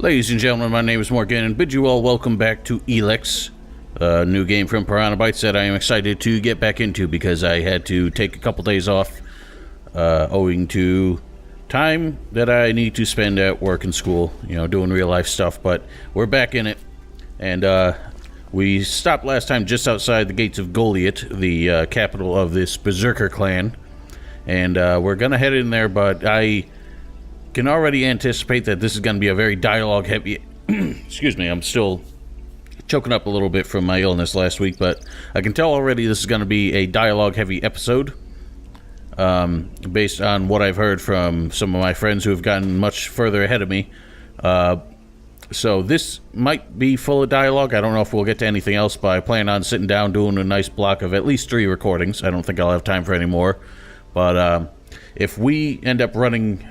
Ladies and gentlemen, my name is Morgan, and bid you all welcome back to Elex, a new game from Piranha Bytes that I am excited to get back into because I had to take a couple days off owing to time that I need to spend at work and school, you know, doing real life stuff. But we're back in it, and we stopped last time just outside the gates of Goliet, the capital of this Berserker clan, and we're gonna head in there, but I can already anticipate that this is going to be a very dialogue heavy excuse me, I'm still choking up a little bit from my illness last week, but I can tell already this is going to be a dialogue heavy episode, based on what I've heard from some of my friends who have gotten much further ahead of me. So this might be full of dialogue. I don't know if we'll get to anything else, but I plan on sitting down doing a nice block of at least 3 recordings. I don't think I'll have time for any more, but if we end up running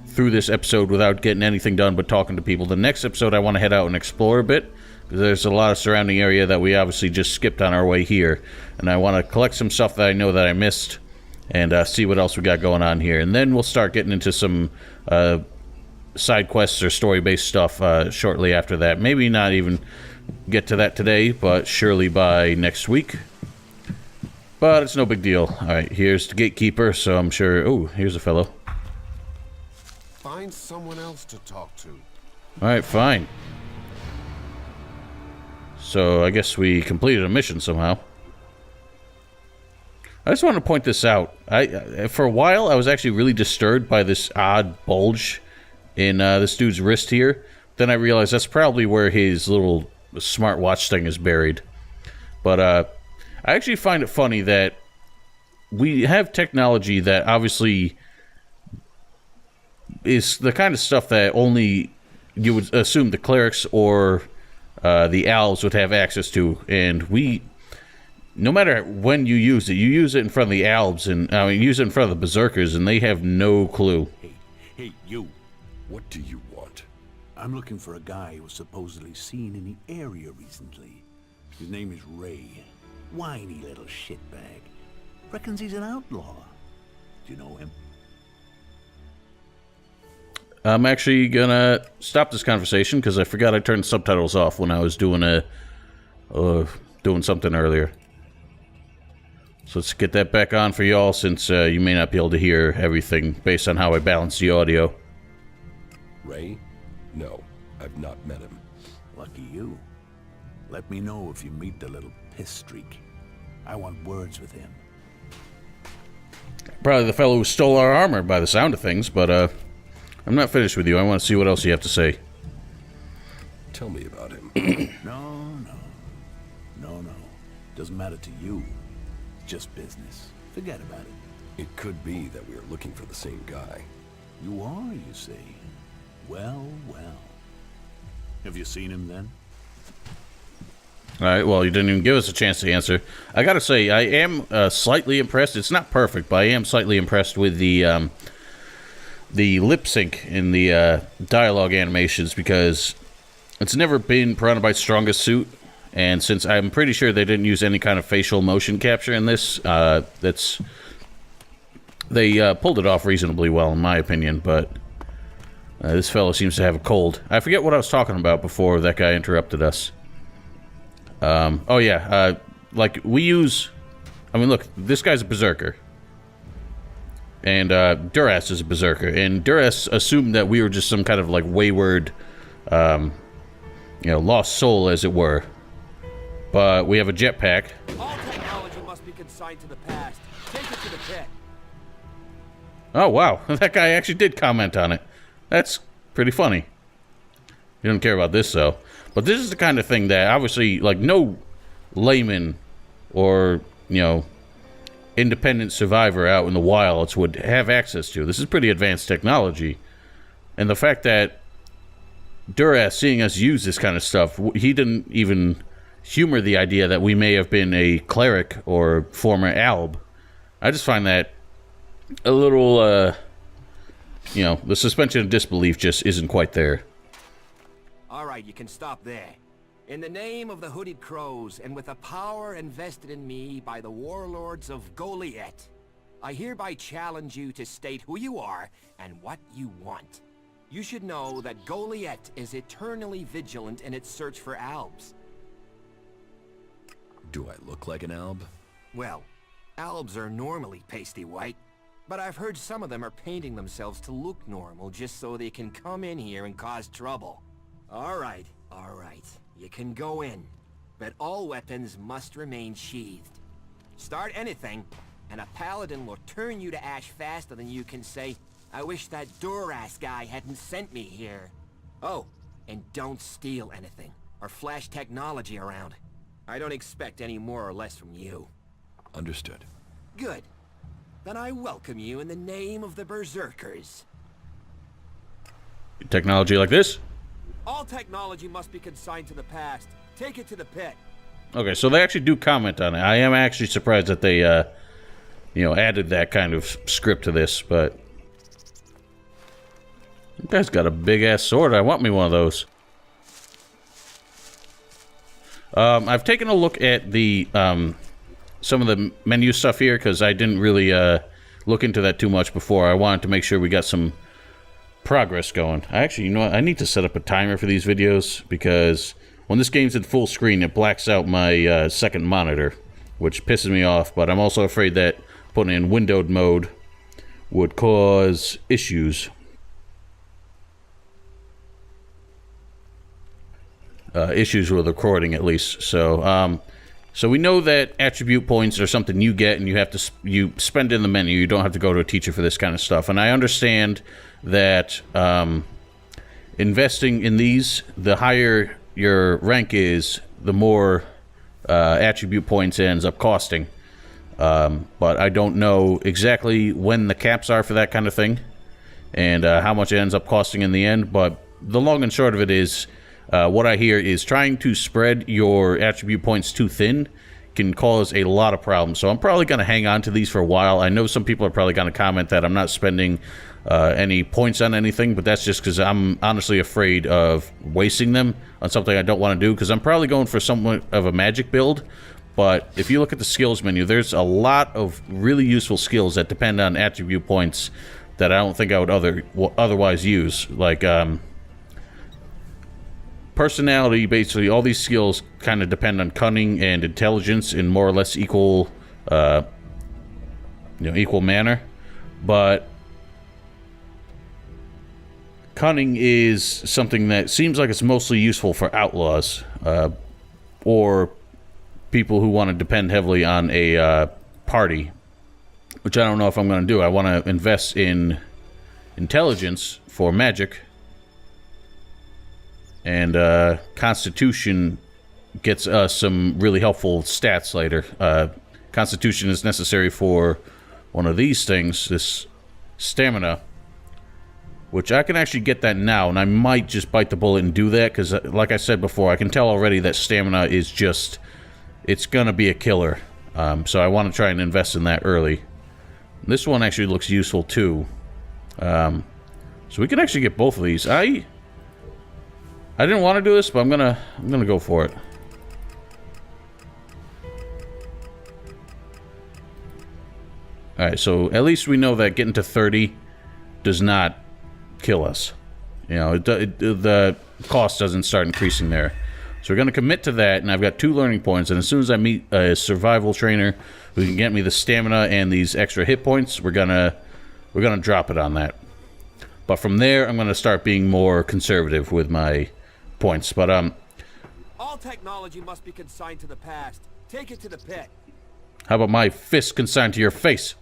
through this episode without getting anything done but talking to people, the next episode I want to head out and explore a bit, because there's a lot of surrounding area that we obviously just skipped on our way here, and I want to collect some stuff that I know that I missed and see what else we got going on here, and then we'll start getting into some side quests or story-based stuff shortly after that. Maybe not even get to that today, but surely by next week. But it's no big deal. Alright, here's the gatekeeper, so I'm sure... Oh, here's a fellow. Find someone else to talk to. Alright, fine. So, I guess we completed a mission somehow. I just want to point this out. For a while, I was actually really disturbed by this odd bulge in this dude's wrist here. Then I realized that's probably where his little smartwatch thing is buried. But, I actually find it funny that we have technology that obviously is the kind of stuff that only you would assume the clerics or the elves would have access to, and we, no matter when you use it in front of the elves, and I mean, use it in front of the berserkers, and they have no clue. Hey, you. What do you want? I'm looking for a guy who was supposedly seen in the area recently. His name is Ray. Whiny little shitbag. Reckons he's an outlaw. Do you know him? I'm actually gonna stop this conversation because I forgot I turned subtitles off when I was doing doing something earlier. So let's get that back on for y'all, since you may not be able to hear everything based on how I balance the audio. Ray? No, I've not met him. Lucky you. Let me know if you meet the little piss streak. I want words with him. Probably the fellow who stole our armor by the sound of things, but I'm not finished with you. I want to see what else you have to say. Tell me about him. No. Doesn't matter to you. Just business. Forget about it. It could be that we are looking for the same guy. You are, you say? Well. Have you seen him then? Alright, well, you didn't even give us a chance to answer. I gotta say, I am slightly impressed. It's not perfect, but I am slightly impressed with the lip sync in the dialogue animations, because it's never been Piranha Bytes' strongest suit, and since I'm pretty sure they didn't use any kind of facial motion capture in this, they pulled it off reasonably well, in my opinion. But this fellow seems to have a cold. I forget what I was talking about before that guy interrupted us. Oh yeah, like we use, I mean, look, this guy's a berserker. And Duras is a berserker, and Duras assumed that we were just some kind of like wayward, lost soul, as it were. But we have a jetpack. All technology must be consigned to the past. Take it to the pit. Oh wow, that guy actually did comment on it. That's pretty funny. You don't care about this though. But this is the kind of thing that obviously, like, no layman or independent survivor out in the wilds would have access to. This is pretty advanced technology. And the fact that Duras, seeing us use this kind of stuff, he didn't even humor the idea that we may have been a cleric or former alb. I just find that a little, the suspension of disbelief just isn't quite there. All right, you can stop there. In the name of the Hooded Crows, and with the power invested in me by the Warlords of Goliet, I hereby challenge you to state who you are and what you want. You should know that Goliet is eternally vigilant in its search for albs. Do I look like an alb? Well, albs are normally pasty white, but I've heard some of them are painting themselves to look normal just so they can come in here and cause trouble. All right. You can go in, but all weapons must remain sheathed. Start anything, and a paladin will turn you to ash faster than you can say, I wish that Duras guy hadn't sent me here. Oh, and don't steal anything, or flash technology around. I don't expect any more or less from you. Understood. Good. Then I welcome you in the name of the Berserkers. Technology like this? All technology must be consigned to the past. Take it to the pit. Okay, so they actually do comment on it. I am actually surprised that they, added that kind of script to this, but... You guys got a big-ass sword. I want me one of those. I've taken a look at the, some of the menu stuff here, because I didn't really, look into that too much before. I wanted to make sure we got some progress going. Actually, you know what? I need to set up a timer for these videos, because when this game's in full screen, it blacks out my, second monitor, which pisses me off, but I'm also afraid that putting in windowed mode would cause issues. Issues with recording, at least. So we know that attribute points are something you get, and you spend in the menu. You don't have to go to a teacher for this kind of stuff. And I understand that investing in these, the higher your rank is, the more attribute points it ends up costing. But I don't know exactly when the caps are for that kind of thing, and how much it ends up costing in the end. But the long and short of it is, what I hear is trying to spread your attribute points too thin can cause a lot of problems. So I'm probably going to hang on to these for a while. I know some people are probably going to comment that I'm not spending any points on anything, but that's just because I'm honestly afraid of wasting them on something I don't want to do, because I'm probably going for somewhat of a magic build. But if you look at the skills menu, there's a lot of really useful skills that depend on attribute points that I don't think I would otherwise use. Like, personality, basically, all these skills kind of depend on cunning and intelligence in more or less equal, equal manner. But cunning is something that seems like it's mostly useful for outlaws, or people who want to depend heavily on a party, which I don't know if I'm going to do. I want to invest in intelligence for magic, and Constitution gets us some really helpful stats later. Constitution is necessary for one of these things, this stamina, which I can actually get that now, and I might just bite the bullet and do that, because like I said before, I can tell already that stamina is just, it's gonna be a killer. So I want to try and invest in that early. This one actually looks useful too. So we can actually get both of these. I didn't want to do this, but I'm gonna go for it. Alright, so at least we know that getting to 30 does not kill us. You know, the cost doesn't start increasing there. So we're going to commit to that, and I've got 2 learning points, and as soon as I meet a survival trainer who can get me the stamina and these extra hit points, we're gonna drop it on that. But from there, I'm going to start being more conservative with my points. But all technology must be consigned to the past. Take it to the pit. How about my fist consigned to your face?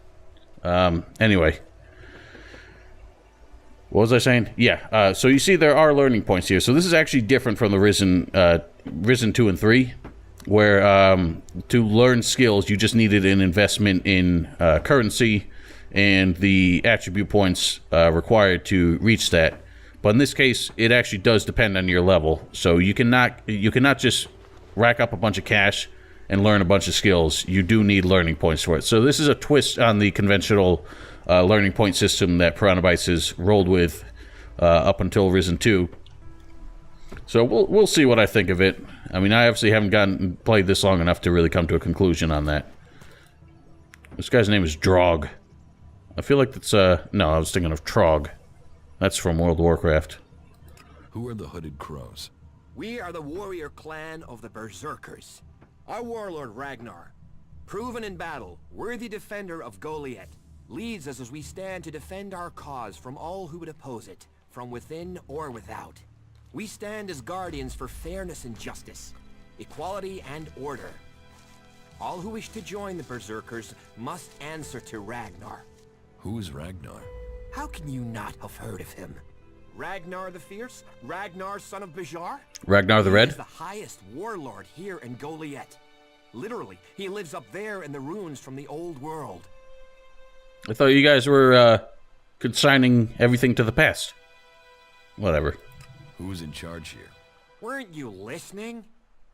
Anyway. What was I saying? Yeah, so you see there are learning points here. So this is actually different from the Risen 2 and 3, where to learn skills, you just needed an investment in currency and the attribute points required to reach that. But in this case, it actually does depend on your level. So you cannot just rack up a bunch of cash and learn a bunch of skills. You do need learning points for it. So this is a twist on the conventional learning point system that Piranha Bytes has rolled with up until Risen 2. So we'll see what I think of it. I mean, I obviously haven't played this long enough to really come to a conclusion on that. This guy's name is Drog. I feel like that's no, I was thinking of Trog. That's from World of Warcraft. Who are the Hooded Crows? We are the warrior clan of the Berserkers. Our warlord Ragnar, proven in battle, worthy defender of Goliet, leads us as we stand to defend our cause from all who would oppose it, from within or without. We stand as guardians for fairness and justice, equality and order. All who wish to join the Berserkers must answer to Ragnar. Who is Ragnar? How can you not have heard of him? Ragnar the Fierce? Ragnar, son of Bajar? Ragnar the He Red? is the highest warlord here in Goliet. Literally, he lives up there in the ruins from the old world. I thought you guys were consigning everything to the past. Whatever. Who's in charge here? Weren't you listening?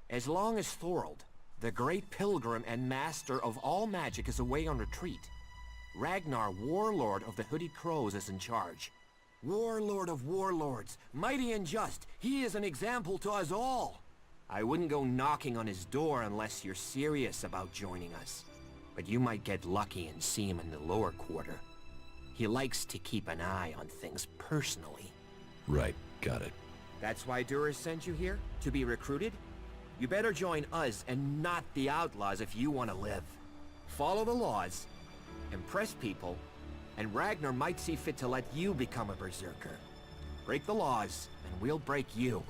As long as Thorold, the great pilgrim and master of all magic, is away on retreat, Ragnar, warlord of the Hooded Crows, is in charge. Warlord of warlords, mighty and just, he is an example to us all. I wouldn't go knocking on his door unless you're serious about joining us. But you might get lucky and see him in the lower quarter. He likes to keep an eye on things personally. Right, got it. That's why Duras sent you here? To be recruited? You better join us and not the outlaws if you want to live. Follow the laws, impress people, and Ragnar might see fit to let you become a berserker. Break the laws, and we'll break you.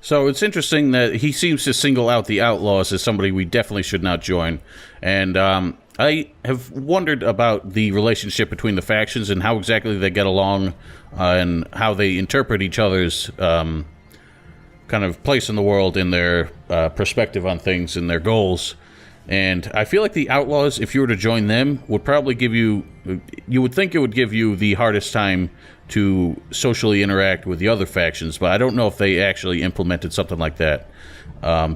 So it's interesting that he seems to single out the Outlaws as somebody we definitely should not join. And I have wondered about the relationship between the factions and how exactly they get along and how they interpret each other's kind of place in the world and their perspective on things and their goals. And I feel like the Outlaws, if you were to join them, would probably give you... You would think it would give you the hardest time to socially interact with the other factions, but I don't know if they actually implemented something like that.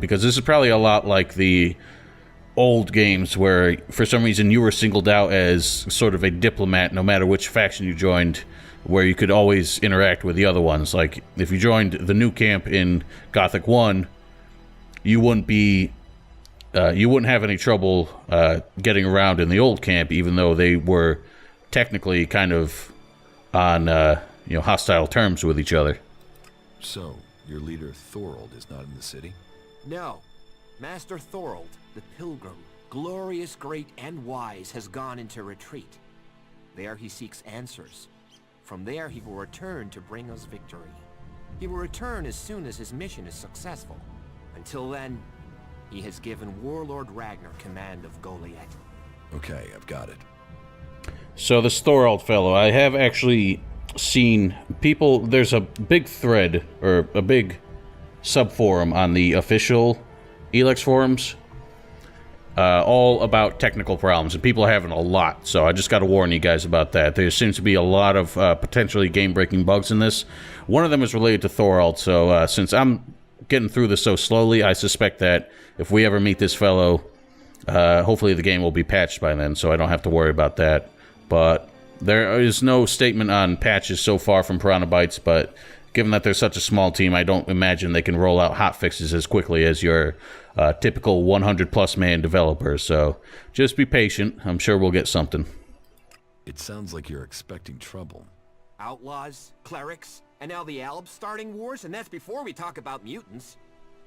Because this is probably a lot like the old games where, for some reason, you were singled out as sort of a diplomat no matter which faction you joined, where you could always interact with the other ones. Like, if you joined the new camp in Gothic 1, you wouldn't be... you wouldn't have any trouble getting around in the old camp, even though they were technically kind of on hostile terms with each other. So, your leader Thorold is not in the city? No. Master Thorold, the pilgrim, glorious, great, and wise, has gone into retreat. There he seeks answers. From there he will return to bring us victory. He will return as soon as his mission is successful. Until then, he has given Warlord Ragnar command of Goliet. Okay, I've got it. So this Thorold fellow, I have actually seen people... There's a big thread, or a big sub-forum on the official Elex forums, all about technical problems, and people are having a lot, so I just got to warn you guys about that. There seems to be a lot of potentially game-breaking bugs in this. One of them is related to Thorold, so since I'm getting through this so slowly, I suspect that if we ever meet this fellow, hopefully the game will be patched by then, so I don't have to worry about that. But there is no statement on patches so far from Piranha Bytes, but given that they're such a small team, I don't imagine they can roll out hotfixes as quickly as your typical 100-plus man developer, so just be patient. I'm sure we'll get something. It sounds like you're expecting trouble. Outlaws, clerics, and now the Albs starting wars, and that's before we talk about mutants.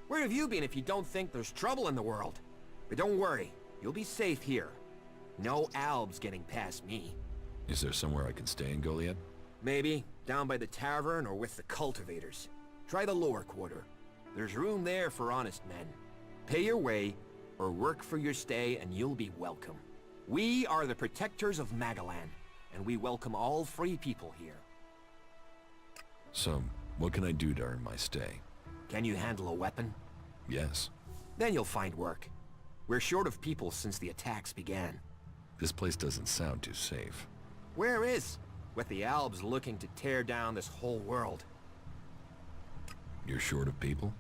Where have you been if you don't think there's trouble in the world? But don't worry, you'll be safe here. No Albs getting past me. Is there somewhere I can stay in Goliad? Maybe, down by the tavern or with the cultivators. Try the lower quarter. There's room there for honest men. Pay your way, or work for your stay, and you'll be welcome. We are the protectors of Magalan, and we welcome all free people here. So, what can I do to earn my stay? Can you handle a weapon? Yes. Then you'll find work. We're short of people since the attacks began. This place doesn't sound too safe. Where is? With the Albs looking to tear down this whole world. You're short of people?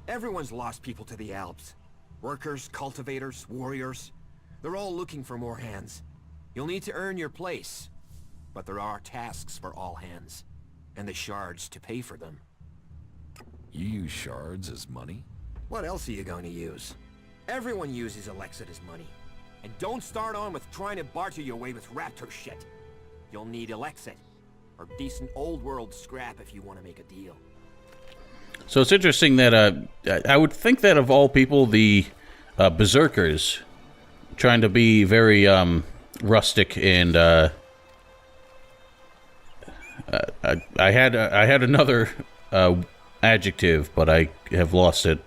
Everyone's lost people to the Albs. Workers, cultivators, warriors. They're all looking for more hands. You'll need to earn your place. But there are tasks for all hands. And the shards to pay for them. You use shards as money? What else are you going to use? Everyone uses Elex as money. And don't start on with trying to barter your way with raptor shit. You'll need Elex. or decent old world scrap if you want to make a deal. So it's interesting that I would think that of all people, the Berserkers trying to be very rustic and I had another adjective, but I have lost it.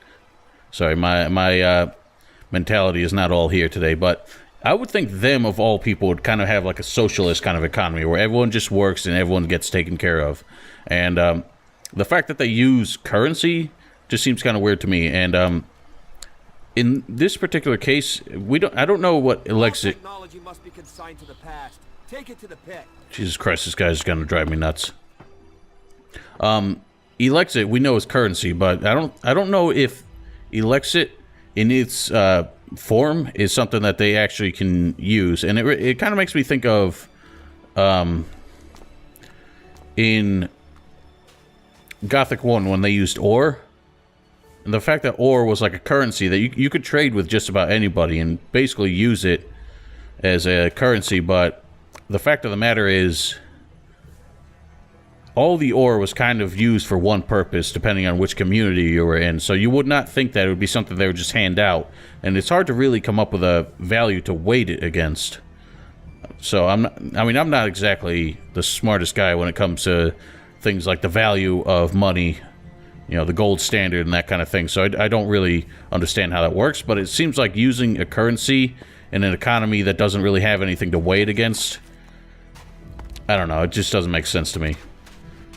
Sorry, my mentality is not all here today, but I would think them of all people would kind of have like a socialist kind of economy where everyone just works and everyone gets taken care of. And the fact that they use currency just seems kind of weird to me. And in this particular case, I don't know what Elex. Technology must be consigned to the past. Take it to the pit. Jesus Christ, this guy's gonna drive me nuts. Elexit we know is currency, but I don't know if Elexit in its form is something that they actually can use, and it kind of makes me think of in Gothic 1 when they used ore, and the fact that ore was like a currency that you could trade with just about anybody and basically use it as a currency, but the fact of the matter is all the ore was kind of used for one purpose depending on which community you were in, so you would not think that it would be something they would just hand out, and it's hard to really come up with a value to weight it against. So I'm not exactly the smartest guy when it comes to things like the value of money, you know, the gold standard and that kind of thing, so I don't really understand how that works, but it seems like using a currency in an economy that doesn't really have anything to weigh it against, I don't know, it just doesn't make sense to me.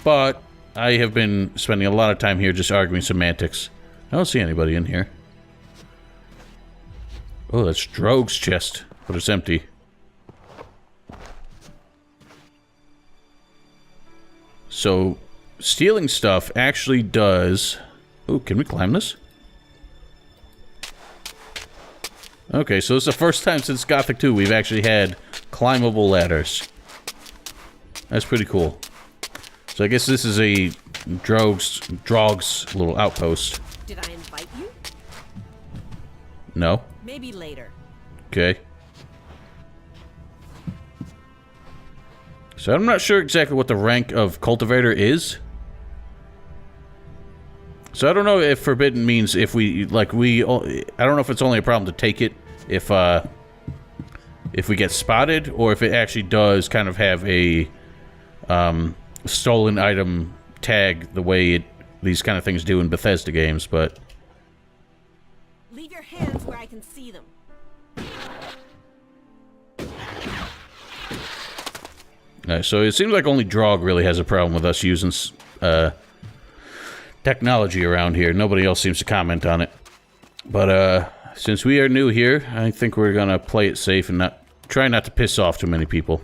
But I have been spending a lot of time here just arguing semantics. I don't see anybody in here. Oh, that's Droge's chest, but it's empty. So, stealing stuff actually does... Oh, can we climb this? Okay, so it's the first time since Gothic 2 we've actually had climbable ladders. That's pretty cool. So I guess this is a Droge's little outpost. Did I invite you? No. Maybe later. Okay. So I'm not sure exactly what the rank of cultivator is. So I don't know if forbidden means if we I don't know if it's only a problem to take it if we get spotted, or if it actually does kind of have a stolen item tag the way these kind of things do in Bethesda games, but... Leave your hands where I can see them. So it seems like only Droge really has a problem with us using technology around here. Nobody else seems to comment on it. But since we are new here, I think we're gonna play it safe and try not to piss off too many people.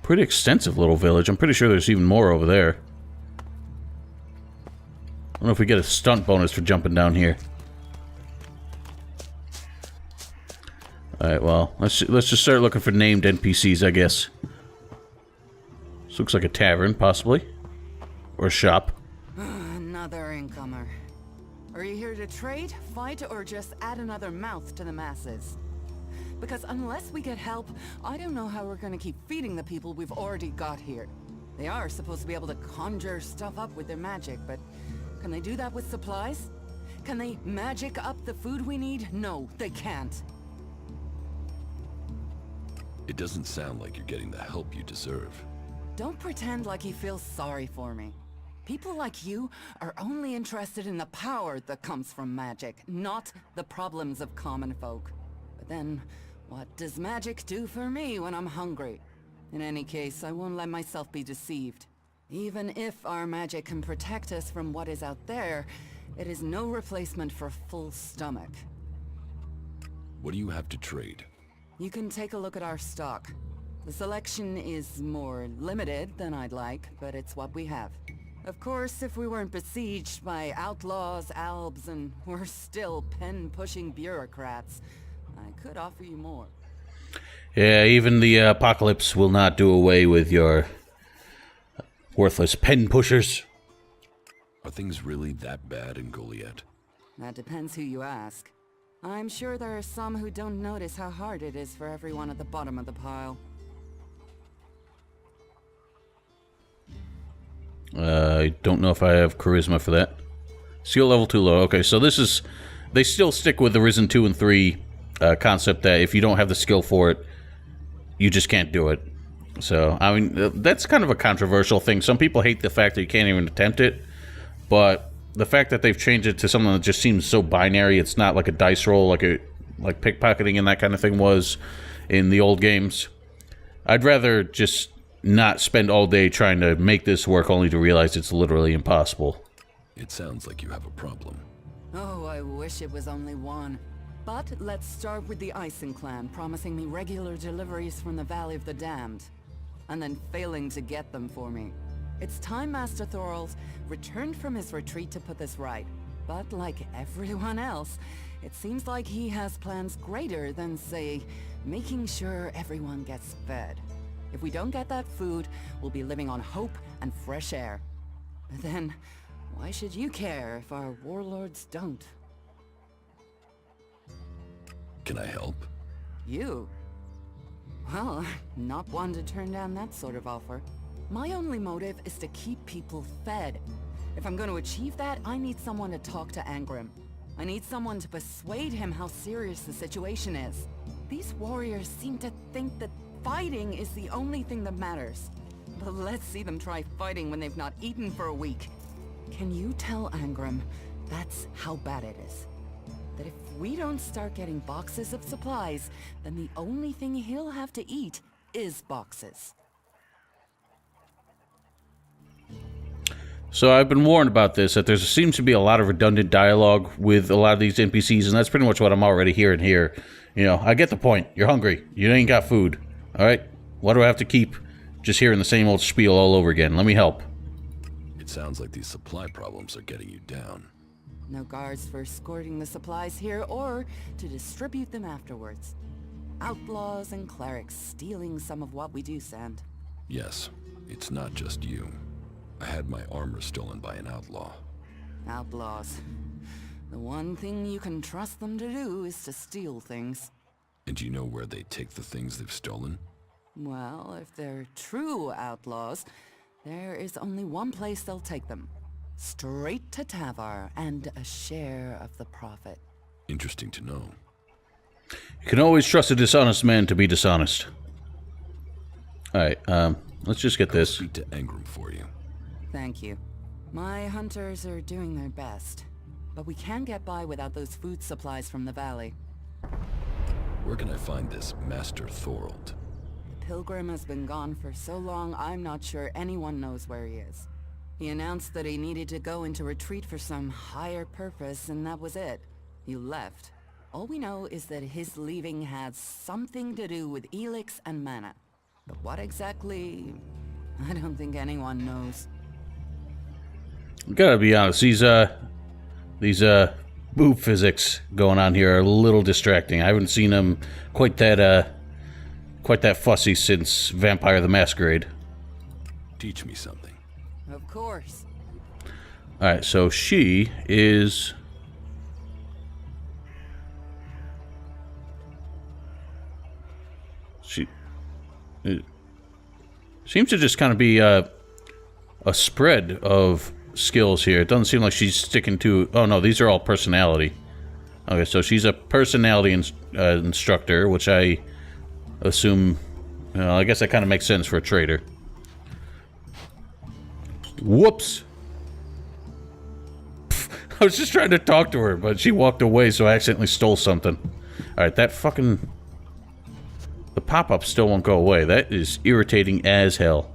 Pretty extensive little village. I'm pretty sure there's even more over there. I don't know if we get a stunt bonus for jumping down here. Alright, well, let's just start looking for named NPCs, I guess. This looks like a tavern, possibly. Or a shop. Another incomer. Are you here to trade, fight, or just add another mouth to the masses? Because unless we get help, I don't know how we're gonna keep feeding the people we've already got here. They are supposed to be able to conjure stuff up with their magic, but can they do that with supplies? Can they magic up the food we need? No, they can't. It doesn't sound like you're getting the help you deserve. Don't pretend like you feel sorry for me. People like you are only interested in the power that comes from magic, not the problems of common folk. But then, what does magic do for me when I'm hungry? In any case, I won't let myself be deceived. Even if our magic can protect us from what is out there, it is no replacement for a full stomach. What do you have to trade? You can take a look at our stock. The selection is more limited than I'd like, but it's what we have. Of course, if we weren't besieged by outlaws, albs, and we're still pen-pushing bureaucrats, I could offer you more. Yeah, even the apocalypse will not do away with your worthless pen pushers. Are things really that bad in Goliet? That depends who you ask. I'm sure there are some who don't notice how hard it is for everyone at the bottom of the pile. I don't know if I have charisma for that. Skill level too low. Okay, so this is... They still stick with the Risen 2 and 3 concept that if you don't have the skill for it, you just can't do it. So, I mean, that's kind of a controversial thing. Some people hate the fact that you can't even attempt it, but the fact that they've changed it to something that just seems so binary, it's not like a dice roll, like pickpocketing and that kind of thing was in the old games. I'd rather just not spend all day trying to make this work only to realize it's literally impossible. It sounds like you have a problem. Oh, I wish it was only one. But let's start with the Eisen clan promising me regular deliveries from the Valley of the Damned, and then failing to get them for me. It's time Master Thorald returned from his retreat to put this right. But like everyone else, it seems like he has plans greater than, say, making sure everyone gets fed. If we don't get that food, we'll be living on hope and fresh air. But then, why should you care if our warlords don't? Can I help? You? Well, not one to turn down that sort of offer. My only motive is to keep people fed. If I'm going to achieve that, I need someone to talk to Angrim. I need someone to persuade him how serious the situation is. These warriors seem to think that fighting is the only thing that matters. But let's see them try fighting when they've not eaten for a week. Can you tell Angrim that's how bad it is? That if we don't start getting boxes of supplies, then the only thing he'll have to eat is boxes. So I've been warned about this, that there seems to be a lot of redundant dialogue with a lot of these NPCs, and that's pretty much what I'm already hearing here. You know, I get the point. You're hungry. You ain't got food. Alright? Why do I have to keep just hearing the same old spiel all over again? Let me help. It sounds like these supply problems are getting you down. No guards for escorting the supplies here or to distribute them afterwards. Outlaws and clerics stealing some of what we do send. Yes, it's not just you. I had my armor stolen by an outlaw. Outlaws. The one thing you can trust them to do is to steal things. And do you know where they take the things they've stolen? Well, if they're true outlaws, there is only one place they'll take them. Straight to Tavar and a share of the profit. Interesting to know. You can always trust a dishonest man to be dishonest. Alright, let's just get this. Speak to Angrim for you. Thank you. My hunters are doing their best, but we can't get by without those food supplies from the valley. Where can I find this Master Thorald? The pilgrim has been gone for so long, I'm not sure anyone knows where he is. He announced that he needed to go into retreat for some higher purpose, and that was it. He left. All we know is that his leaving had something to do with Elex and mana. But what exactly? I don't think anyone knows. Gotta be honest, these boob physics going on here are a little distracting. I haven't seen them quite that fussy since Vampire the Masquerade. Teach me something. Of course. Alright, so she is... She... It seems to just kind of be a spread of skills here. It doesn't seem like she's sticking to... Oh no, these are all personality. Okay, so she's a personality instructor, which I assume... I guess that kind of makes sense for a trader. Whoops! I was just trying to talk to her, but she walked away, so I accidentally stole something. Alright, that fucking... The pop-up still won't go away. That is irritating as hell.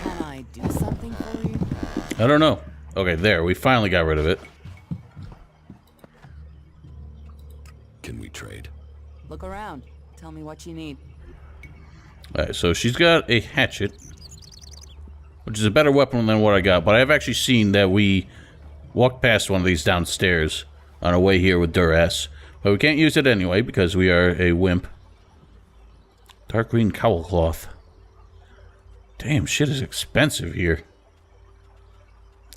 Can I do something for you? I don't know. Okay, there. We finally got rid of it. Can we trade? Look around. Tell me what you need. Alright, so she's got a hatchet, which is a better weapon than what I got, but I've actually seen that we walked past one of these downstairs on our way here with Duras. But we can't use it anyway because we are a wimp. Dark green cowl cloth. Damn, shit is expensive here.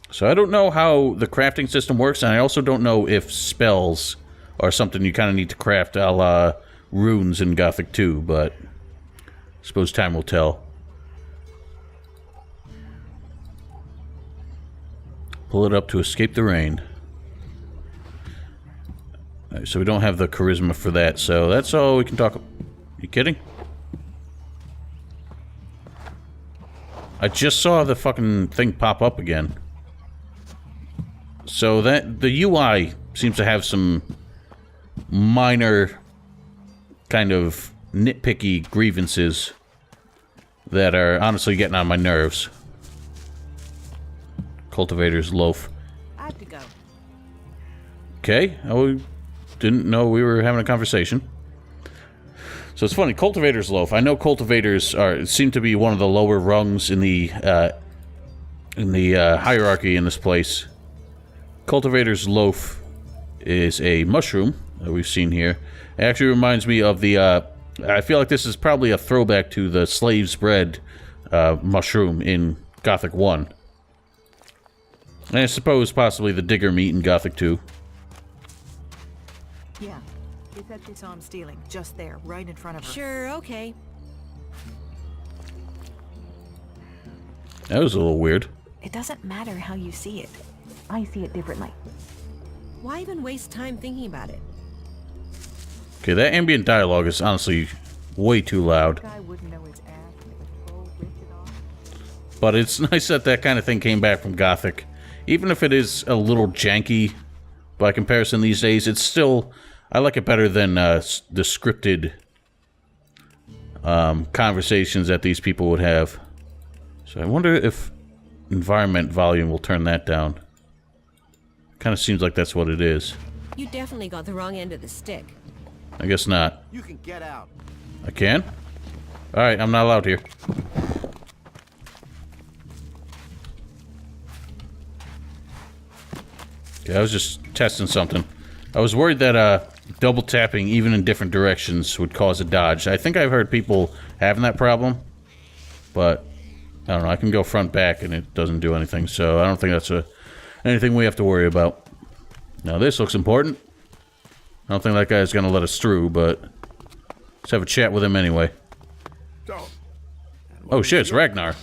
So I don't know how the crafting system works, and I also don't know if spells are something you kind of need to craft a la runes in Gothic 2, but I suppose time will tell. Pull it up to escape the rain. All right, so we don't have the charisma for that, so that's all we can talk about. You kidding? I just saw the fucking thing pop up again. So that the UI seems to have some minor kind of nitpicky grievances that are honestly getting on my nerves. Cultivator's loaf. I have to go. Okay, I didn't know we were having a conversation. So it's funny, Cultivator's loaf. I know cultivators seem to be one of the lower rungs in the hierarchy in this place. Cultivator's loaf is a mushroom that we've seen here. It actually reminds me of the. I feel like this is probably a throwback to the slave's bread mushroom in Gothic 1. And I suppose possibly the digger meat in Gothic 2. Yeah. She said she saw him stealing, just there, right in front of her. Sure, okay. That was a little weird. It doesn't matter how you see it. I see it differently. Why even waste time thinking about it? Okay, that ambient dialogue is honestly way too loud. Guy wouldn't know his ass if it was full wasted on. But it's nice that that kind of thing came back from Gothic. Even if it is a little janky by comparison these days, it's still... I like it better than the scripted conversations that these people would have. So I wonder if environment volume will turn that down. Kind of seems like that's what it is. You definitely got the wrong end of the stick. I guess not. You can get out. I can? Alright, I'm not allowed here. Okay, I was just testing something. I was worried that double tapping even in different directions would cause a dodge. I think I've heard people having that problem, but I don't know. I can go front back and it doesn't do anything, so I don't think that's anything we have to worry about. Now this looks important. I don't think that guy's gonna let us through, but let's have a chat with him anyway. So, Oh shit, it's Ragnar.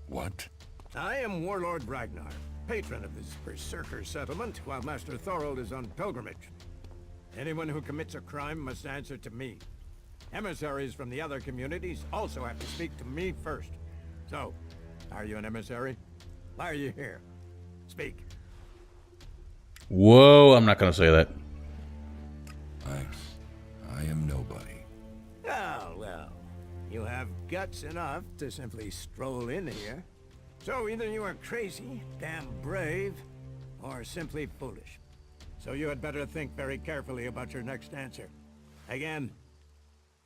What? I am Warlord Ragnar, patron of this Berserker settlement, while Master Thorold is on pilgrimage. Anyone who commits a crime must answer to me. Emissaries from the other communities also have to speak to me first. So, are you an emissary? Why are you here? Speak. Whoa, I'm not gonna say that. I am nobody. Oh, well. You have guts enough to simply stroll in here. So either you are crazy, damn brave, or simply foolish. So you had better think very carefully about your next answer. Again,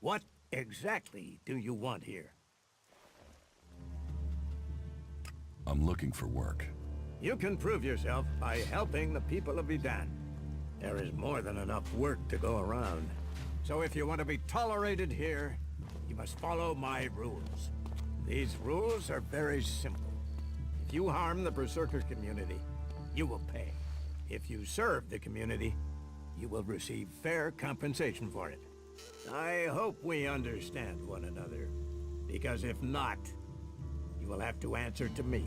what exactly do you want here? I'm looking for work. You can prove yourself by helping the people of Edan. There is more than enough work to go around. So if you want to be tolerated here, you must follow my rules. These rules are very simple. If you harm the Berserker community, you will pay. If you serve the community, you will receive fair compensation for it. I hope we understand one another, because if not, you will have to answer to me.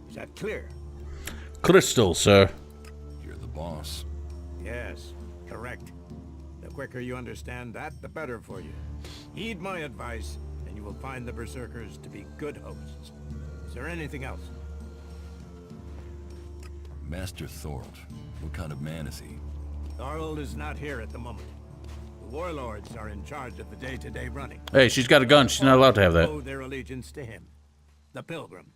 Is that clear? Crystal, sir. You're the boss. Yes, correct. The quicker you understand that, the better for you. Heed my advice, and you will find the Berserkers to be good hosts. Is there anything else? Master Thorold. What kind of man is he? Thorold is not here at the moment. The Warlords are in charge of the day-to-day running. Hey, she's got a gun. She's not allowed to have that. Owe their allegiance to him, the Pilgrim.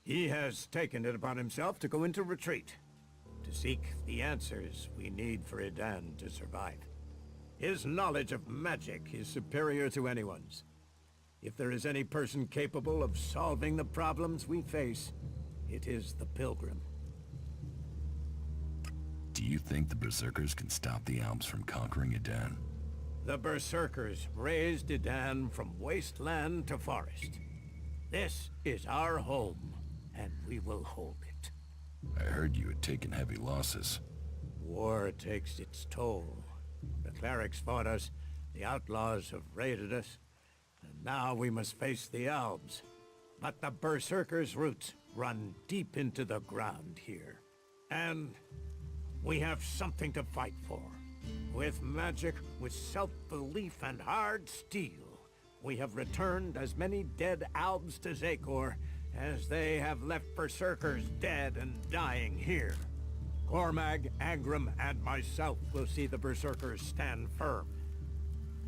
He has taken it upon himself to go into retreat, to seek the answers we need for Edan to survive. His knowledge of magic is superior to anyone's. If there is any person capable of solving the problems we face, it is the Pilgrim. Do you think the Berserkers can stop the Alps from conquering Edan? The Berserkers raised Edan from wasteland to forest. This is our home, and we will hold it. I heard you had taken heavy losses. War takes its toll. The clerics fought us, the outlaws have raided us, and now we must face the Alps. But the Berserkers' roots run deep into the ground here. And we have something to fight for. With magic, with self-belief and hard steel, we have returned as many dead Alps to Zakor as they have left Berserkers dead and dying here. Cormag, Angrim, and myself will see the Berserkers stand firm.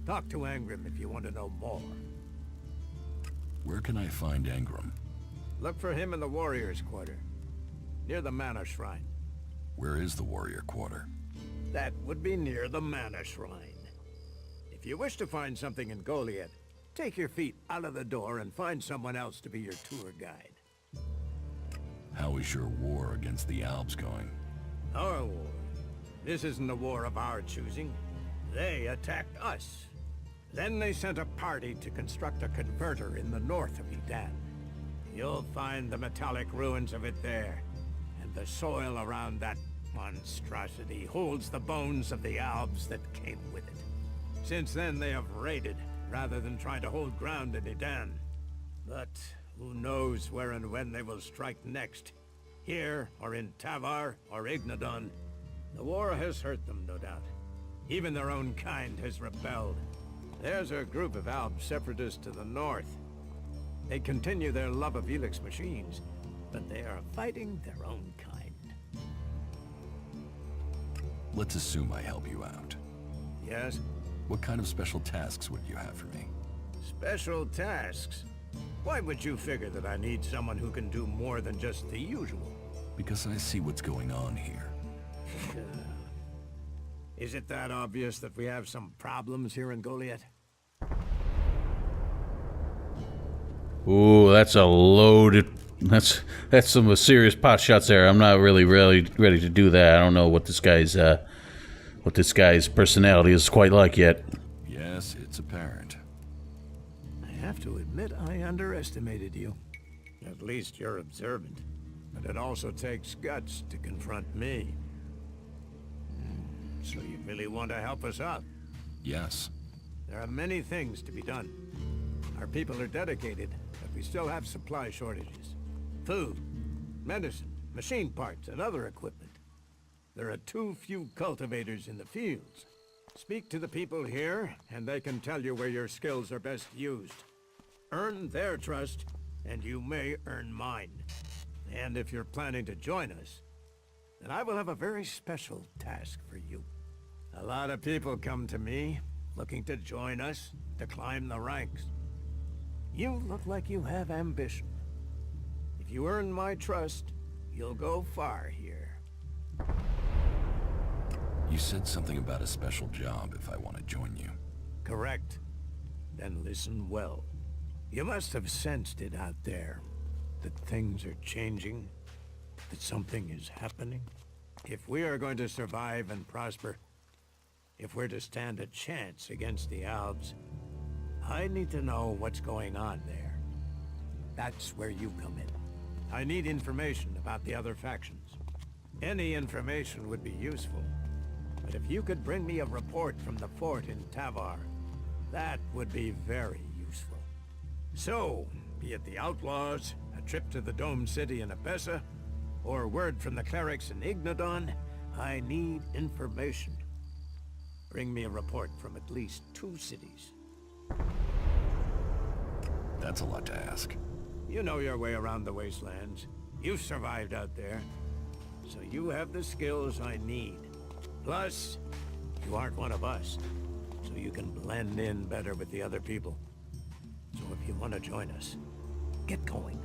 Talk to Angrim if you want to know more. Where can I find Angrim? Look for him in the Warriors' Quarter, near the Mana Shrine. Where is the Warrior Quarter? That would be near the Mana Shrine. If you wish to find something in Goliet, take your feet out of the door and find someone else to be your tour guide. How is your war against the Alps going? Our war. This isn't a war of our choosing. They attacked us. Then they sent a party to construct a converter in the north of Edan. You'll find the metallic ruins of it there, and the soil around that monstrosity holds the bones of the Alps that came with it. Since then they have raided, rather than trying to hold ground in Edan. But who knows where and when they will strike next? Here, or in Tavar, or Ignadon. The war has hurt them, no doubt. Even their own kind has rebelled. There's a group of Alp separatists to the north. They continue their love of Elex machines, but they are fighting their own kind. Let's assume I help you out. Yes? What kind of special tasks would you have for me? Special tasks? Why would you figure that I need someone who can do more than just the usual? Because I see what's going on here. Is it that obvious that we have some problems here in Goliet? Ooh, that's a loaded... That's some serious pot shots there. I'm not really ready to do that. I don't know what this guy's personality is quite like yet. Yes, it's apparent. I have to admit I underestimated you. At least you're observant. But it also takes guts to confront me. So you really want to help us out? Yes. There are many things to be done. Our people are dedicated, but we still have supply shortages. Food, medicine, machine parts, and other equipment. There are too few cultivators in the fields. Speak to the people here, and they can tell you where your skills are best used. Earn their trust, and you may earn mine. And if you're planning to join us, then I will have a very special task for you. A lot of people come to me, looking to join us, to climb the ranks. You look like you have ambition. If you earn my trust, you'll go far here. You said something about a special job if I want to join you. Correct. Then listen well. You must have sensed it out there, that things are changing, that something is happening. If we are going to survive and prosper, if we're to stand a chance against the Alps, I need to know what's going on there. That's where you come in. I need information about the other factions. Any information would be useful, but if you could bring me a report from the fort in Tavar, that would be very useful. So, be it the outlaws, a trip to the Dome City in Abessa, or word from the clerics in Ignadon, I need information. Bring me a report from at least 2 cities. That's a lot to ask. You know your way around the wastelands. You've survived out there. So you have the skills I need. Plus, you aren't one of us. So you can blend in better with the other people. So if you want to join us, get going.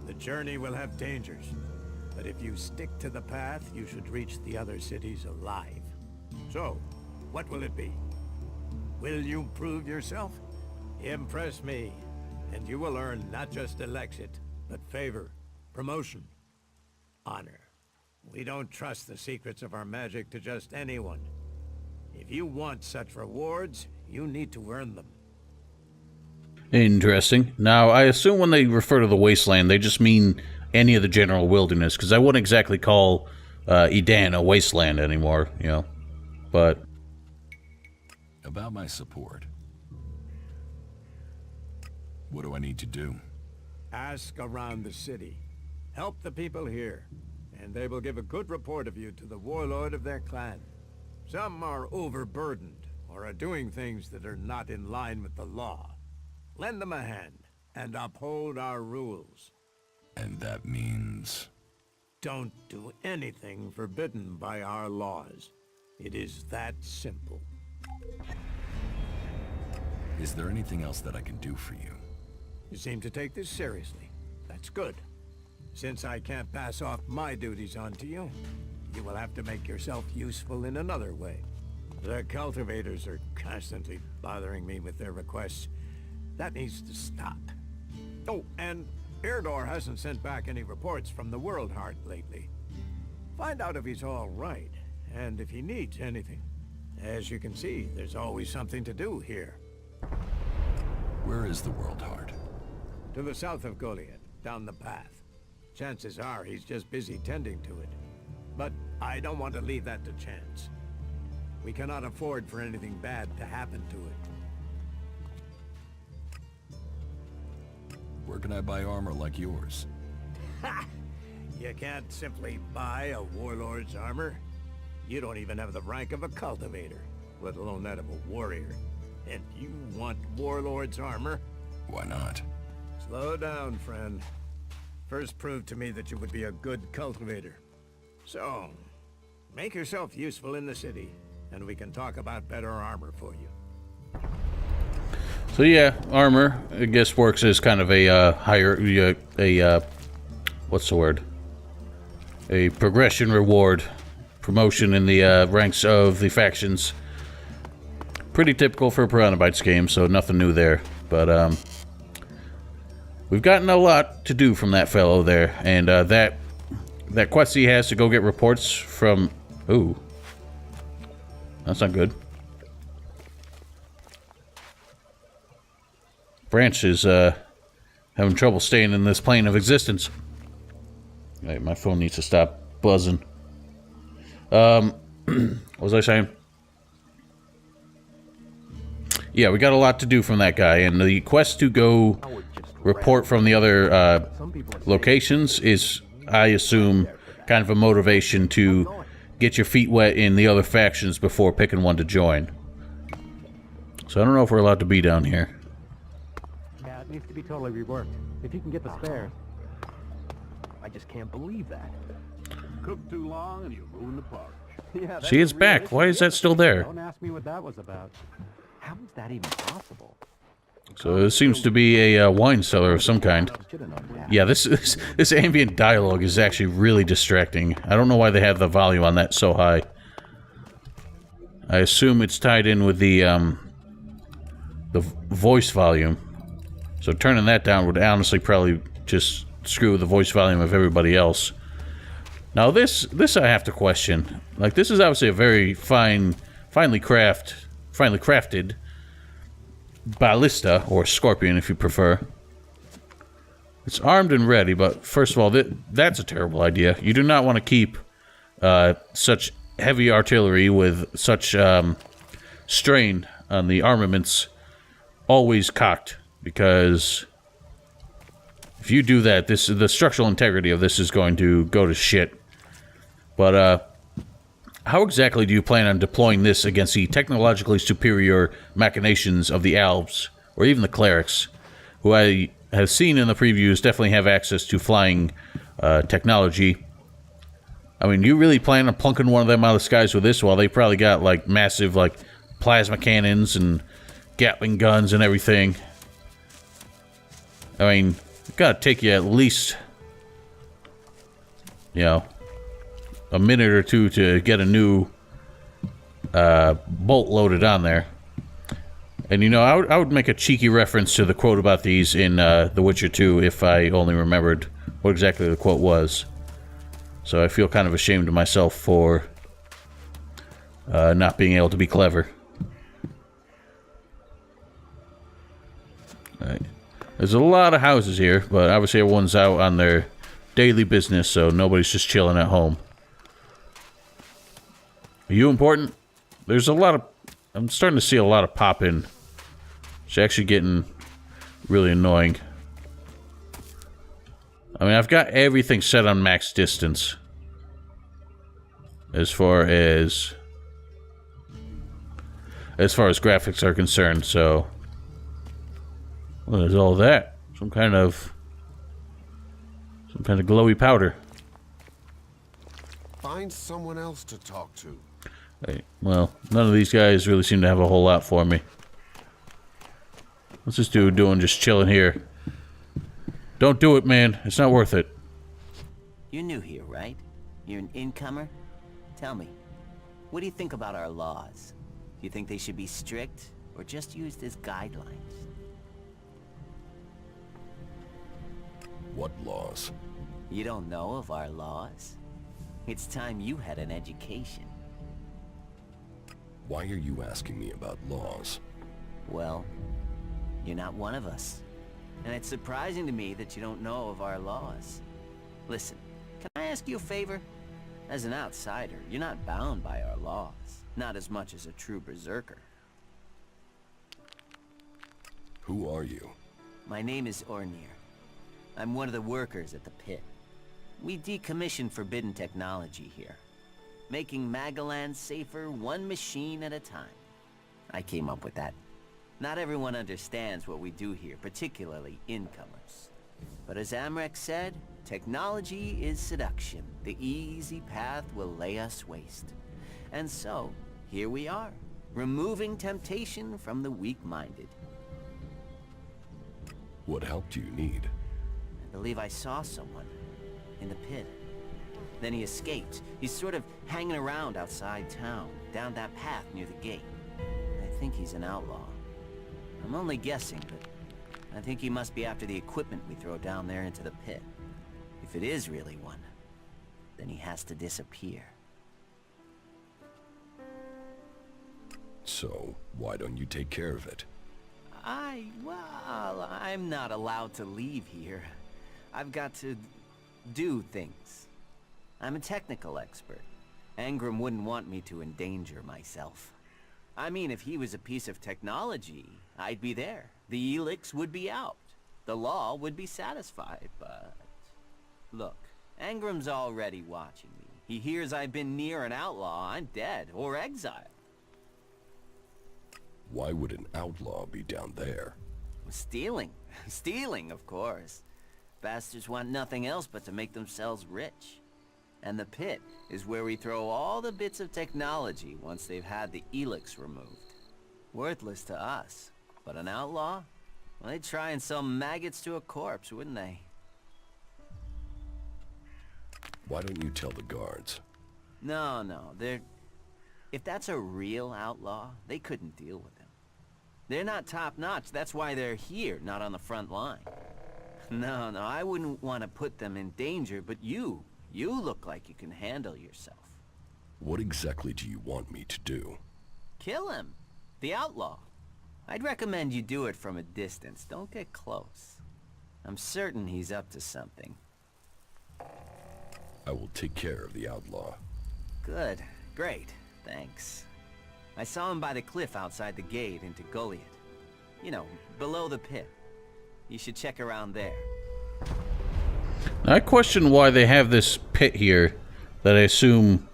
The journey will have dangers. But if you stick to the path, you should reach the other cities alive. So, what will it be? Will you prove yourself? Impress me, and you will earn not just Elexit, but favor, promotion, honor. We don't trust the secrets of our magic to just anyone. If you want such rewards, you need to earn them. Interesting. Now, I assume when they refer to the wasteland, they just mean any of the general wilderness, because I wouldn't exactly call Edan a wasteland anymore, you know. But About my support. What do I need to do? Ask around the city. Help the people here, and they will give a good report of you to the warlord of their clan. Some are overburdened, or are doing things that are not in line with the law. Lend them a hand, and uphold our rules. And that means... Don't do anything forbidden by our laws. It is that simple. Is there anything else that I can do for you? You seem to take this seriously. That's good. Since I can't pass off my duties onto you, you will have to make yourself useful in another way. The cultivators are constantly bothering me with their requests. That needs to stop. Oh, and Irdor hasn't sent back any reports from the World Heart lately. Find out if he's all right, and if he needs anything. As you can see, there's always something to do here. Where is the World Heart? To the south of Goliet, down the path. Chances are he's just busy tending to it. But I don't want to leave that to chance. We cannot afford for anything bad to happen to it. Where can I buy armor like yours? Ha! You can't simply buy a warlord's armor. You don't even have the rank of a cultivator, let alone that of a warrior. And you want warlord's armor? Why not? Slow down, friend. First prove to me that you would be a good cultivator. So, make yourself useful in the city, and we can talk about better armor for you. so yeah, armor I guess works as kind of a higher what's the word? A progression reward, promotion in the ranks of the factions. Pretty typical for a Piranha Bytes game, so nothing new there. But we've gotten a lot to do from that fellow there, and that quest he has to go get reports from. Ooh, that's not good. Branch is having trouble staying in this plane of existence. Right, my phone needs to stop buzzing. What was I saying? Yeah, we got a lot to do from that guy, and the quest to go report from the other locations is, I assume, kind of a motivation to get your feet wet in the other factions before picking one to join. So I don't know if we're allowed to be down here. Yeah, it needs to be totally reworked. If you can get the spares. I just can't believe that. Cook too long and you ruin the porridge. Yeah, See, it's back. Why is that still there? Don't ask me what that was about. How is that even possible? So it seems to be a wine cellar of some kind. Yeah, this ambient dialogue is actually really distracting. I don't know why they have the volume on that so high. I assume it's tied in with the voice volume. So turning that down would honestly probably just screw with the voice volume of everybody else. Now this I have to question. Like, this is obviously a very finely crafted ballista, or scorpion if you prefer. It's armed and ready, but first of all, that's a terrible idea. You do not want to keep such heavy artillery with such strain on the armaments always cocked, because if you do that, the structural integrity of this is going to go to shit. But how exactly do you plan on deploying this against the technologically superior machinations of the elves, or even the clerics, who I have seen in the previews definitely have access to flying technology? I mean, you really plan on plunking one of them out of the skies with this? Well, they probably got, like, massive, like, plasma cannons and Gatling guns and everything. I mean, it's gotta take you at least, you know, a minute or two to get a new bolt loaded on there. And, you know, I would make a cheeky reference to the quote about these in The Witcher 2 if I only remembered what exactly the quote was. So I feel kind of ashamed of myself for not being able to be clever. Alright. There's a lot of houses here, but obviously everyone's out on their daily business, so nobody's just chilling at home. Are you important? There's a lot of... I'm starting to see a lot of pop-in. It's actually getting really annoying. I mean, I've got everything set on max distance. As far as graphics are concerned, so... What is all that? Some kind of glowy powder. Find someone else to talk to. Hey, well, none of these guys really seem to have a whole lot for me. What's this dude doing just chilling here? Don't do it, man. It's not worth it. You're new here, right? You're an incomer? Tell me, what do you think about our laws? Do you think they should be strict, or just used as guidelines? What laws? You don't know of our laws? It's time you had an education. Why are you asking me about laws? Well, you're not one of us. And it's surprising to me that you don't know of our laws. Listen, can I ask you a favor? As an outsider, you're not bound by our laws. Not as much as a true Berserker. Who are you? My name is Ornir. I'm one of the workers at the pit. We decommission forbidden technology here, making Magaland safer one machine at a time. I came up with that. Not everyone understands what we do here, particularly incomers. But as Amrek said, technology is seduction. The easy path will lay us waste. And so, here we are, removing temptation from the weak-minded. What help do you need? I believe I saw someone in the pit. Then he escaped. He's sort of hanging around outside town, down that path near the gate. I think he's an outlaw. I'm only guessing, but I think he must be after the equipment we throw down there into the pit. If it is really one, then he has to disappear. So, why don't you take care of it? Well, I'm not allowed to leave here. I've got to do things. I'm a technical expert. Angrim wouldn't want me to endanger myself. I mean, if he was a piece of technology, I'd be there. The Elex would be out. The law would be satisfied, but... Look, Angrim's already watching me. He hears I've been near an outlaw, I'm dead, or exiled. Why would an outlaw be down there? Stealing. Stealing, of course. Bastards want nothing else but to make themselves rich. And the pit is where we throw all the bits of technology once they've had the Elex removed. Worthless to us. But an outlaw? Well, they'd try and sell maggots to a corpse, wouldn't they? Why don't you tell the guards? No, they're... If that's a real outlaw, they couldn't deal with him. They're not top-notch, that's why they're here, not on the front line. No, I wouldn't want to put them in danger, but you look like you can handle yourself. What exactly do you want me to do? Kill him. The outlaw. I'd recommend you do it from a distance. Don't get close. I'm certain he's up to something. I will take care of the outlaw. Good. Great. Thanks. I saw him by the cliff outside the gate into Goliet. You know, below the pit. You should check around there. I question why they have this pit here that I assume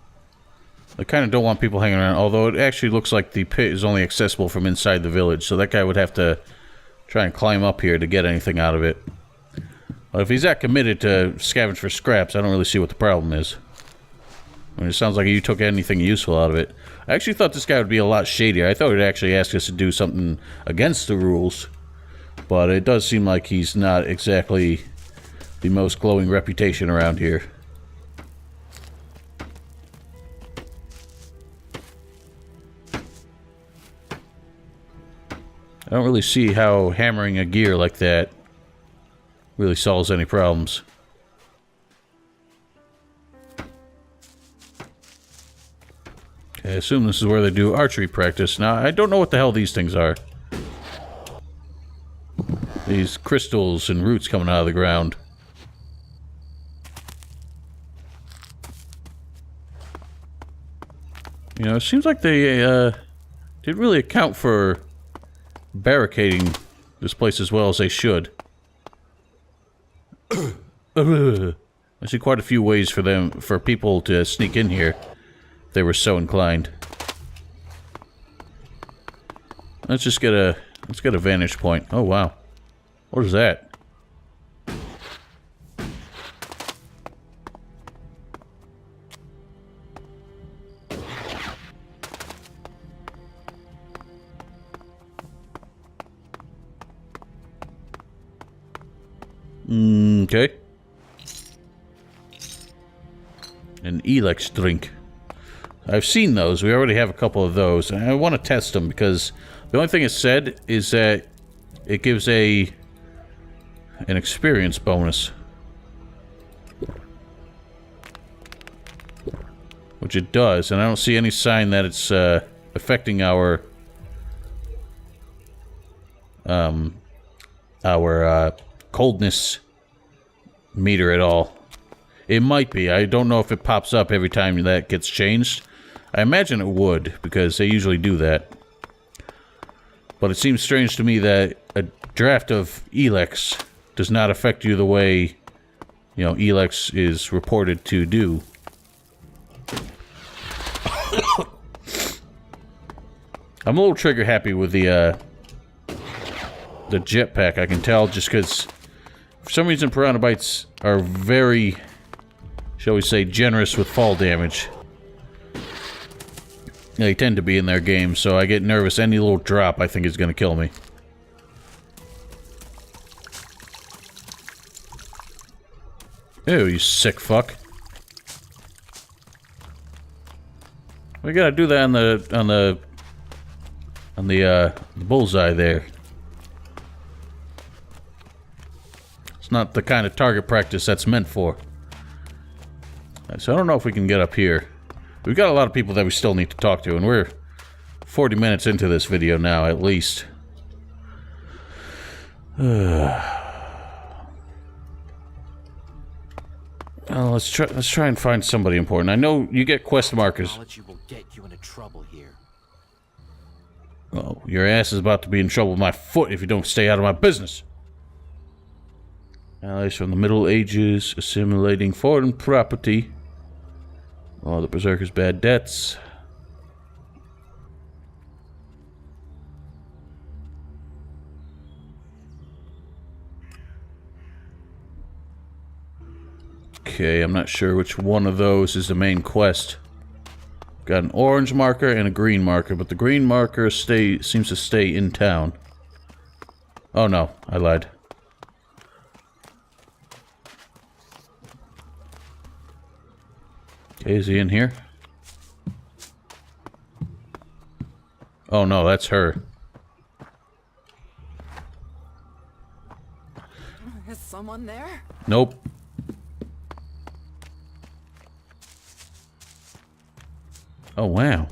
I kind of don't want people hanging around, although it actually looks like the pit is only accessible from inside the village, so that guy would have to try and climb up here to get anything out of it. But if he's that committed to scavenge for scraps, I don't really see what the problem is. I mean, it sounds like you took anything useful out of it. I actually thought this guy would be a lot shadier. I thought he'd actually ask us to do something against the rules. But it does seem like he's not exactly the most glowing reputation around here. I don't really see how hammering a gear like that really solves any problems. I assume this is where they do archery practice. Now, I don't know what the hell these things are. These crystals and roots coming out of the ground. You know, it seems like they didn't really account for barricading this place as well as they should. I see quite a few ways for people to sneak in here if they were so inclined. Let's get a vantage point. Oh wow. What is that? Okay. An Elex drink. I've seen those. We already have a couple of those. And I want to test them because the only thing it said is that it gives an experience bonus. Which it does, and I don't see any sign that it's affecting our coldness meter at all. It might be. I don't know if it pops up every time that gets changed. I imagine it would, because they usually do that. But it seems strange to me that a draft of Elex does not affect you the way, you know, Elex is reported to do. I'm a little trigger happy with the jetpack, I can tell, just because for some reason piranha bites are very, shall we say, generous with fall damage. They tend to be in their game, so I get nervous. Any little drop I think is going to kill me. Ew, you sick fuck. We gotta do that on the bullseye there. It's not the kind of target practice that's meant for. So I don't know if we can get up here. We've got a lot of people that we still need to talk to, and we're 40 minutes into this video now, at least. Well, let's try and find somebody important. I know you get quest markers. Technology will get you into trouble here. Oh, your ass is about to be in trouble with my foot if you don't stay out of my business. Allies from the Middle Ages assimilating foreign property. Oh, the Berserker's bad debts. Okay, I'm not sure which one of those is the main quest. Got an orange marker and a green marker, but the green marker seems to stay in town. Oh no, I lied. Okay, is he in here? Oh no, that's her. Is someone there? Nope. Oh wow.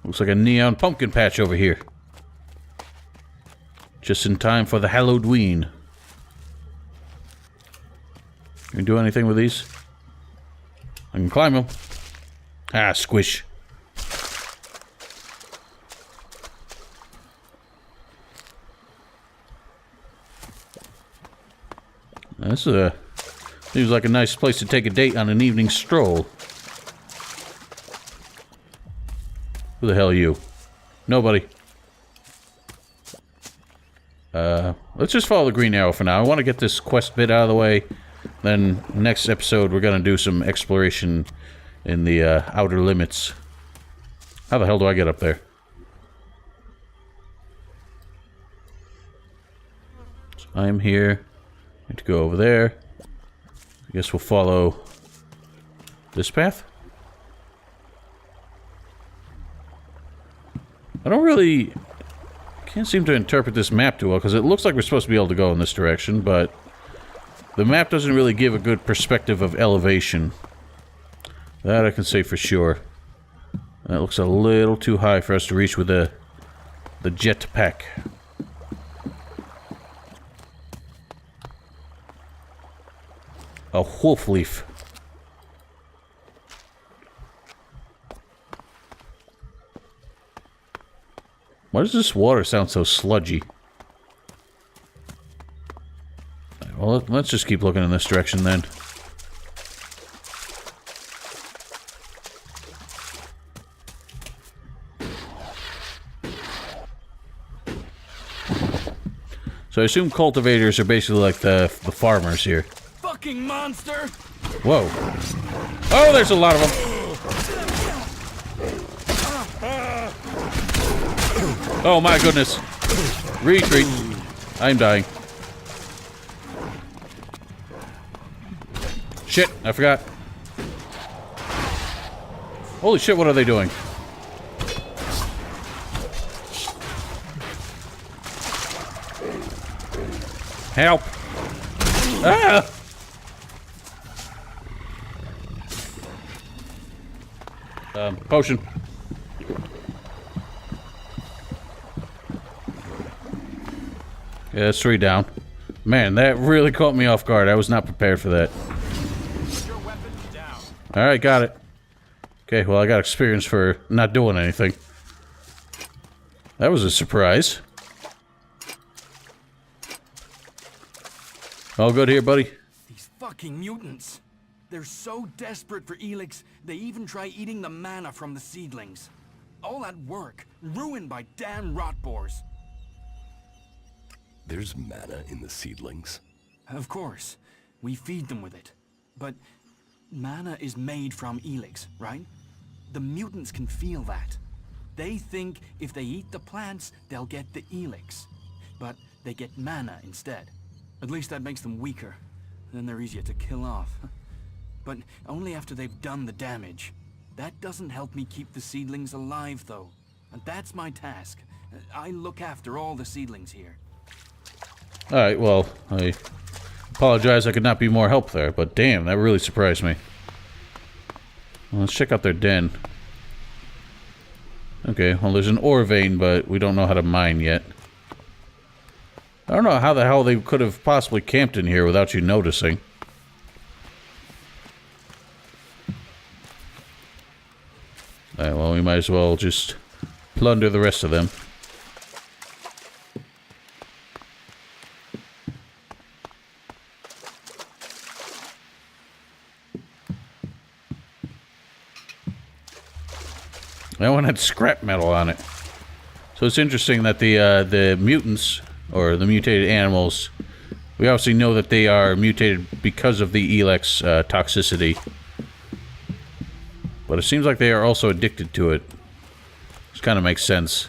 Looks like a neon pumpkin patch over here. Just in time for the Halloween. Can we do anything with these? I can climb them. Ah, squish. This seems like a nice place to take a date on an evening stroll. Who the hell are you? Nobody. Let's just follow the green arrow for now. I want to get this quest bit out of the way. Then, next episode, we're going to do some exploration in the outer limits. How the hell do I get up there? So I'm here. I need to go over there. I guess we'll follow this path. I don't really... can't seem to interpret this map too well, because it looks like we're supposed to be able to go in this direction, but the map doesn't really give a good perspective of elevation. That I can say for sure. That looks a little too high for us to reach with the jetpack. A wolf leaf. Why does this water sound so sludgy? Well, let's just keep looking in this direction then. So I assume cultivators are basically like the farmers here. Fucking monster! Whoa. Oh, there's a lot of them. Oh my goodness. Retreat. I'm dying. Shit, I forgot. Holy shit, what are they doing? Help! Ah! Potion. Yeah, that's 3 down. Man, that really caught me off guard. I was not prepared for that. Alright, got it. Okay, well, I got experience for not doing anything. That was a surprise. All good here, buddy? These fucking mutants. They're so desperate for Elex, they even try eating the mana from the seedlings. All that work, ruined by damn rotboars. There's mana in the seedlings. Of course. We feed them with it. But mana is made from Elex, right? The mutants can feel that. They think if they eat the plants, they'll get the Elex. But they get mana instead. At least that makes them weaker. Then they're easier to kill off. But only after they've done the damage. That doesn't help me keep the seedlings alive, though. And that's my task. I look after all the seedlings here. Alright, well, I apologize I could not be more help there, but damn, that really surprised me. Well, let's check out their den. Okay, well, there's an ore vein, but we don't know how to mine yet. I don't know how the hell they could have possibly camped in here without you noticing. Alright, well, we might as well just plunder the rest of them. That one had scrap metal on it. So it's interesting that the mutants, or the mutated animals, we obviously know that they are mutated because of the Elex toxicity. But it seems like they are also addicted to it. Which kind of makes sense.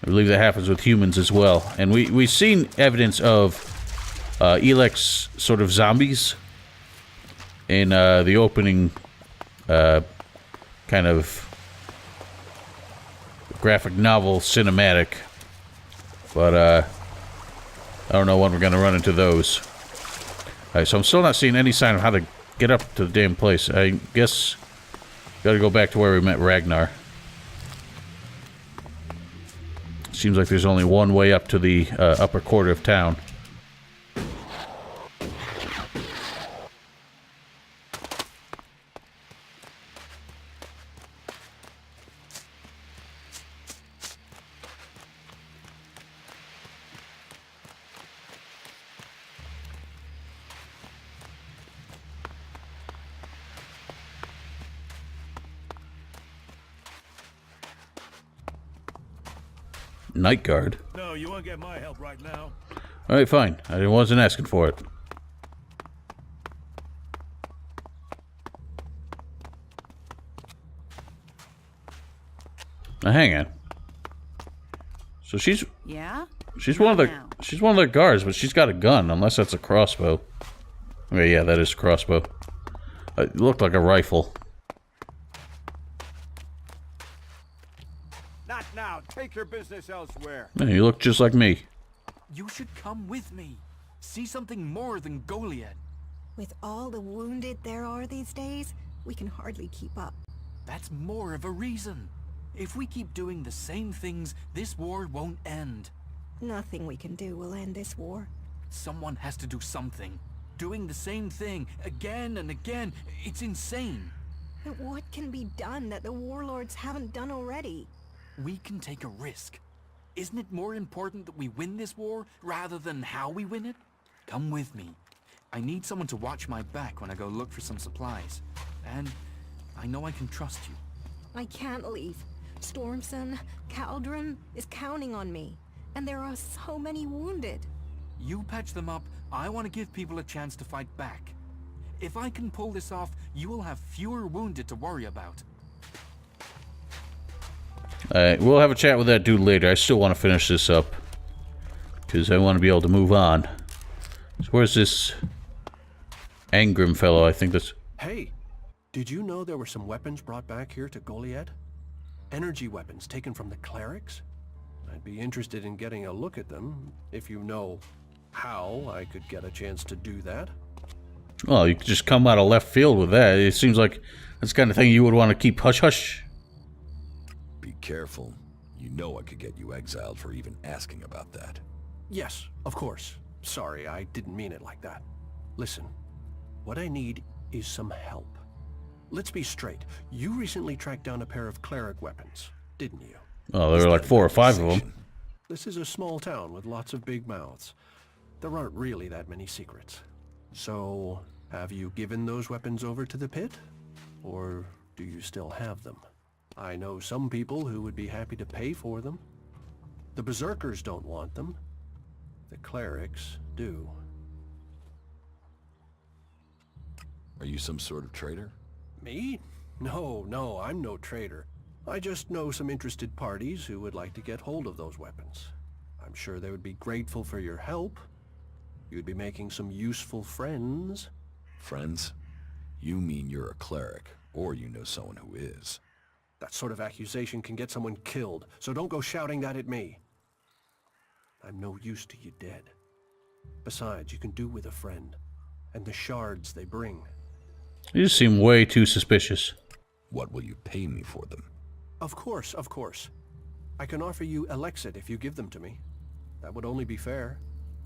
I believe that happens with humans as well. And we've seen evidence of Elex sort of zombies in the opening kind of graphic novel cinematic. But I don't know when we're going to run into those. Alright, so I'm still not seeing any sign of how to get up to the damn place. I guess gotta go back to where we met Ragnar. Seems like there's only one way up to the upper quarter of town. Night guard. No, you won't get my help right now. Alright, fine. I wasn't asking for it. Now hang on. So she's one of the guards, but she's got a gun, unless that's a crossbow. Okay, yeah, that is a crossbow. It looked like a rifle. Not now. Take your business elsewhere. Yeah, you look just like me. You should come with me. See something more than Goliad. With all the wounded there are these days, We can hardly keep up. That's more of a reason. If we keep doing the same things, this war won't end. Nothing we can do will end this war. Someone has to do something. Doing the same thing again and again, it's insane. But what can be done that the Warlords haven't done already? We can take a risk. Isn't it more important that we win this war rather than how we win it? Come with me. I need someone to watch my back when I go look for some supplies. And I know I can trust you. I can't leave. Stormson, Caldron is counting on me. And there are so many wounded. You patch them up. I want to give people a chance to fight back. If I can pull this off, you will have fewer wounded to worry about. Alright, we'll have a chat with that dude later. I still want to finish this up. Because I want to be able to move on. So where's this Angrim fellow? I think that's... Hey, did you know there were some weapons brought back here to Goliad? Energy weapons taken from the clerics? I'd be interested in getting a look at them, if you know how I could get a chance to do that. Well, you could just come out of left field with that. It seems like that's the kind of thing you would want to keep hush-hush. Be careful. You know I could get you exiled for even asking about that. Yes, of course. Sorry, I didn't mean it like that. Listen, what I need is some help. Let's be straight. You recently tracked down a pair of cleric weapons, didn't you? Oh, there were like 4 or 5 of them. This is a small town with lots of big mouths. There aren't really that many secrets. So, have you given those weapons over to the pit? Or do you still have them? I know some people who would be happy to pay for them. The Berserkers don't want them. The clerics do. Are you some sort of traitor? Me? No, I'm no traitor. I just know some interested parties who would like to get hold of those weapons. I'm sure they would be grateful for your help. You'd be making some useful friends. Friends? You mean you're a cleric, or you know someone who is. That sort of accusation can get someone killed, so don't go shouting that at me. I'm no use to you dead. Besides, you can do with a friend, and the shards they bring. You just seem way too suspicious. What will you pay me for them? Of course. I can offer you Elex if you give them to me. That would only be fair.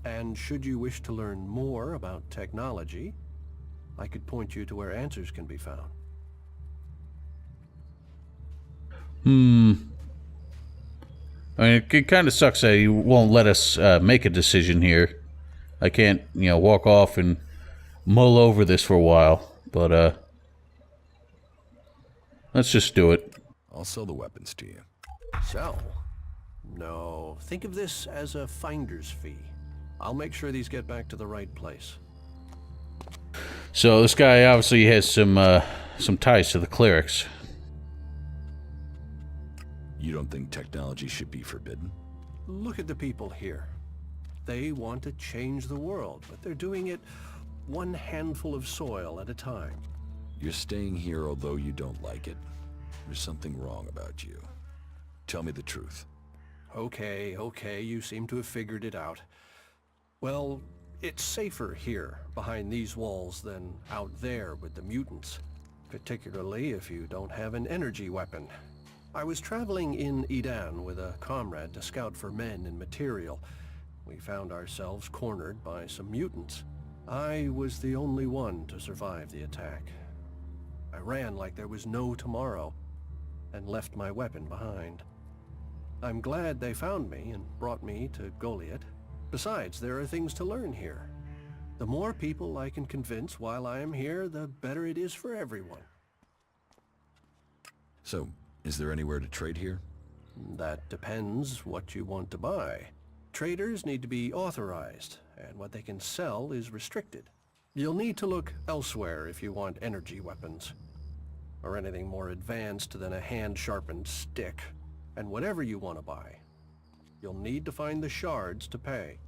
And should you wish to learn more about technology, I could point you to where answers can be found. I mean, it kind of sucks that you won't let us make a decision here. I can't, walk off and mull over this for a while. But, let's just do it. I'll sell the weapons to you. Sell? No, think of this as a finder's fee. I'll make sure these get back to the right place. So this guy obviously has some ties to the clerics. You don't think technology should be forbidden? Look at the people here. They want to change the world, but they're doing it one handful of soil at a time. You're staying here although you don't like it. There's something wrong about you. Tell me the truth. Okay, you seem to have figured it out. Well, it's safer here, behind these walls, than out there with the mutants. Particularly if you don't have an energy weapon. I was traveling in Eden with a comrade to scout for men and material. We found ourselves cornered by some mutants. I was the only one to survive the attack. I ran like there was no tomorrow, and left my weapon behind. I'm glad they found me and brought me to Goliet. Besides, there are things to learn here. The more people I can convince while I am here, the better it is for everyone. So, is there anywhere to trade here? That depends what you want to buy. Traders need to be authorized, and what they can sell is restricted. You'll need to look elsewhere if you want energy weapons, or anything more advanced than a hand-sharpened stick. And whatever you want to buy, you'll need to find the shards to pay.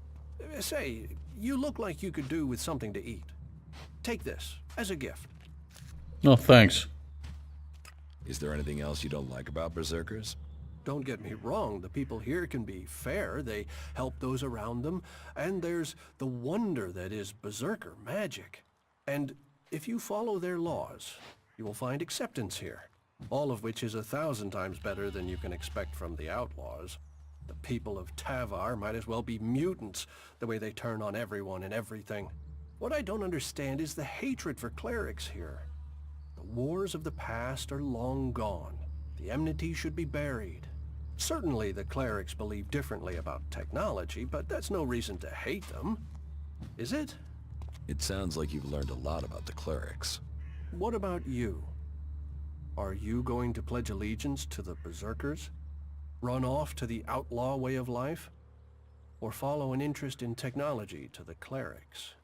Say, you look like you could do with something to eat. Take this as a gift. No, thanks. Is there anything else you don't like about Berserkers? Don't get me wrong, the people here can be fair. They help those around them, and there's the wonder that is Berserker magic. And if you follow their laws, You will find acceptance here, all of which is 1,000 times better than you can expect from the outlaws. The people of Tavar might as well be mutants, the way they turn on everyone and everything. What I don't understand is the hatred for clerics here. The wars of the past are long gone. The enmity should be buried. Certainly the clerics believe differently about technology, but that's no reason to hate them. Is it? It sounds like you've learned a lot about the clerics. What about you? Are you going to pledge allegiance to the Berserkers? Run off to the outlaw way of life? Or follow an interest in technology to the clerics?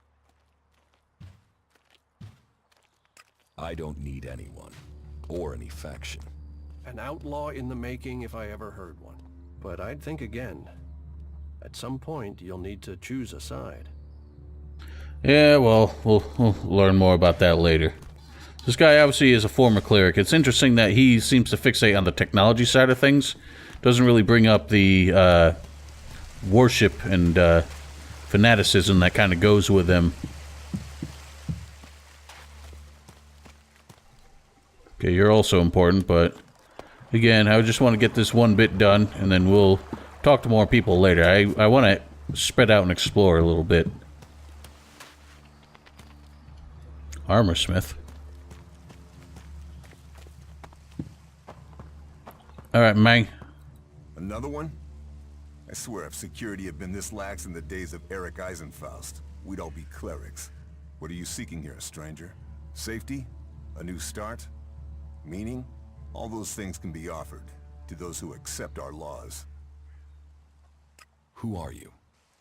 I don't need anyone, or any faction. An outlaw in the making if I ever heard one. But I'd think again. At some point, you'll need to choose a side. Yeah, well, we'll learn more about that later. This guy obviously is a former cleric. It's interesting that he seems to fixate on the technology side of things. Doesn't really bring up the worship and fanaticism that kind of goes with him. Okay, you're also important, but again, I just want to get this one bit done, and then we'll talk to more people later. I want to spread out and explore a little bit. Armorsmith. Alright, Mang. Another one? I swear if security had been this lax in the days of Eric Eisenfaust, we'd all be clerics. What are you seeking here, stranger? Safety? A new start? Meaning? All those things can be offered to those who accept our laws. Who are you?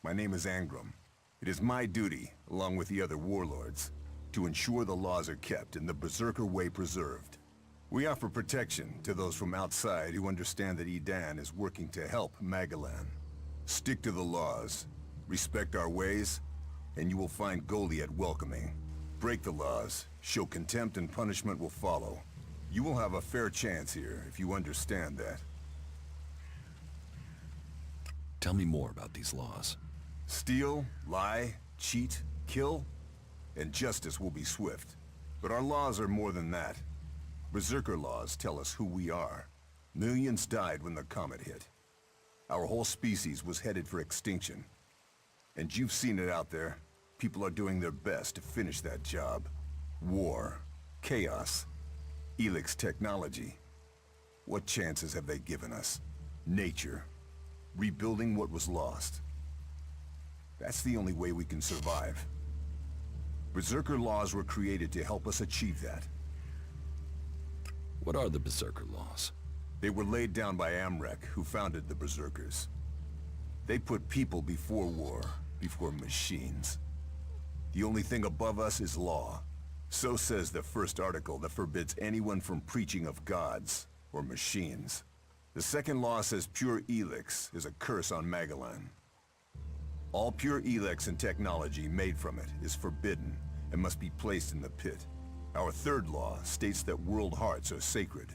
My name is Angrim. It is my duty, along with the other warlords, to ensure the laws are kept and the Berserker way preserved. We offer protection to those from outside who understand that Edan is working to help Magalan. Stick to the laws, respect our ways, and you will find Goliet welcoming. Break the laws, show contempt, and punishment will follow. You will have a fair chance here if you understand that. Tell me more about these laws. Steal, lie, cheat, kill, and justice will be swift. But our laws are more than that. Berserker laws tell us who we are. Millions died when the comet hit. Our whole species was headed for extinction. And you've seen it out there. People are doing their best to finish that job. War, chaos, Elex technology. What chances have they given us? Nature. Rebuilding what was lost. That's the only way we can survive. Berserker laws were created to help us achieve that. What are the Berserker laws? They were laid down by Amrek, who founded the Berserkers. They put people before war, before machines. The only thing above us is law. So says the first article that forbids anyone from preaching of gods or machines. The second law says pure Elex is a curse on Magalan. All pure Elex and technology made from it is forbidden and must be placed in the pit. Our third law states that world hearts are sacred.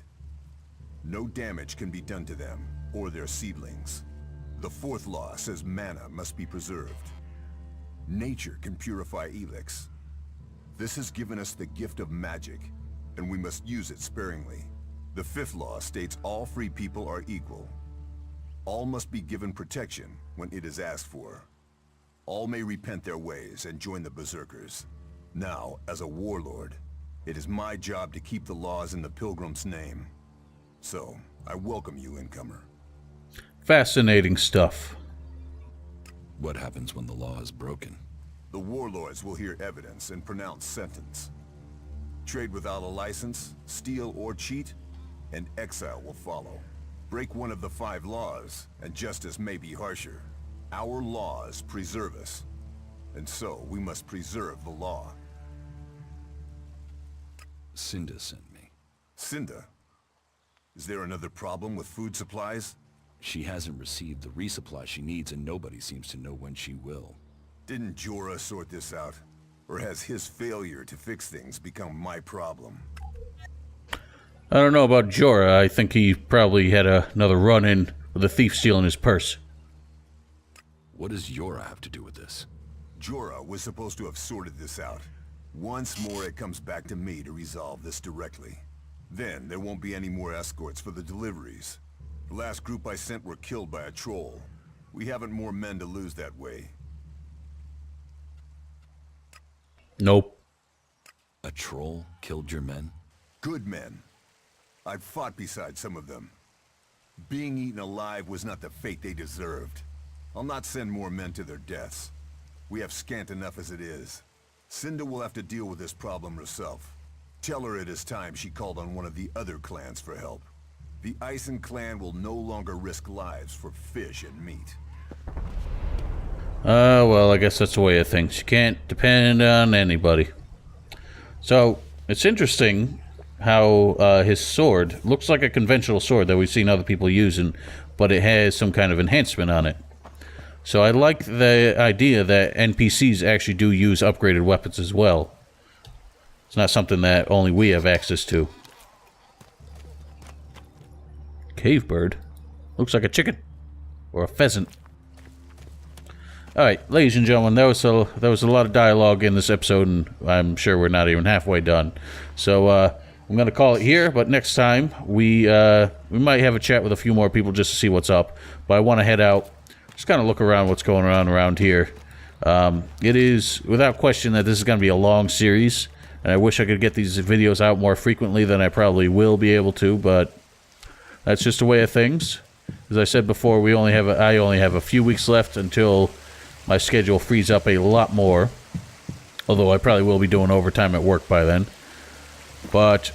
No damage can be done to them or their seedlings. The fourth law says mana must be preserved. Nature can purify Elex. This has given us the gift of magic, and we must use it sparingly. The fifth law states all free people are equal. All must be given protection when it is asked for. All may repent their ways and join the Berserkers. Now, as a warlord, it is my job to keep the laws in the Pilgrim's name. So, I welcome you, incomer. Fascinating stuff. What happens when the law is broken? The warlords will hear evidence and pronounce sentence. Trade without a license, steal or cheat, and exile will follow. Break one of the 5 laws, and justice may be harsher. Our laws preserve us, and so we must preserve the law. Cinda sent me. Cinda? Is there another problem with food supplies? She hasn't received the resupply she needs, and nobody seems to know when she will. Didn't Jorah sort this out? Or has his failure to fix things become my problem? I don't know about Jorah. I think he probably had another run-in with a thief stealing his purse. What does Jorah have to do with this? Jorah was supposed to have sorted this out. Once more, it comes back to me to resolve this directly. Then, there won't be any more escorts for the deliveries. The last group I sent were killed by a troll. We haven't more men to lose that way. Nope. A troll killed your men? Good men. I've fought beside some of them. Being eaten alive was not the fate they deserved. I'll not send more men to their deaths. We have scant enough as it is. Cinda will have to deal with this problem herself. Tell her it is time she called on one of the other clans for help. The Eisen clan will no longer risk lives for fish and meat. Well, I guess that's the way of things. You can't depend on anybody. So, it's interesting how his sword looks like a conventional sword that we've seen other people using, but it has some kind of enhancement on it. So I like the idea that NPCs actually do use upgraded weapons as well. It's not something that only we have access to. Cave bird. Looks like a chicken. Or a pheasant. Alright, ladies and gentlemen, that was a lot of dialogue in this episode, and I'm sure we're not even halfway done. So, I'm going to call it here, but next time, we might have a chat with a few more people just to see what's up. But I want to head out, just kind of look around what's going on around here. It is, without question, that this is going to be a long series, and I wish I could get these videos out more frequently than I probably will be able to, but that's just the way of things. As I said before, I only have a few weeks left until my schedule frees up a lot more, although I probably will be doing overtime at work by then. But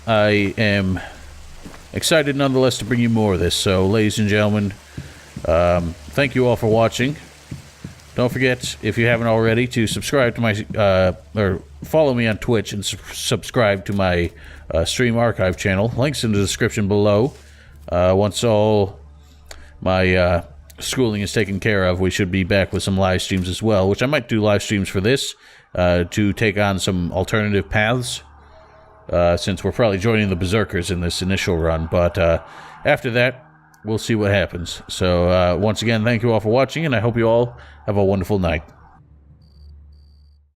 I am excited nonetheless to bring you more of this. So, ladies and gentlemen, thank you all for watching. Don't forget, if you haven't already, to subscribe to my, or follow me on Twitch and subscribe to my stream archive channel. Links in the description below. Once all my schooling is taken care of, we should be back with some live streams as well, which I might do live streams for this to take on some alternative paths, since we're probably joining the Berserkers in this initial run. But after that, we'll see what happens. So once again, thank you all for watching, and I hope you all have a wonderful night.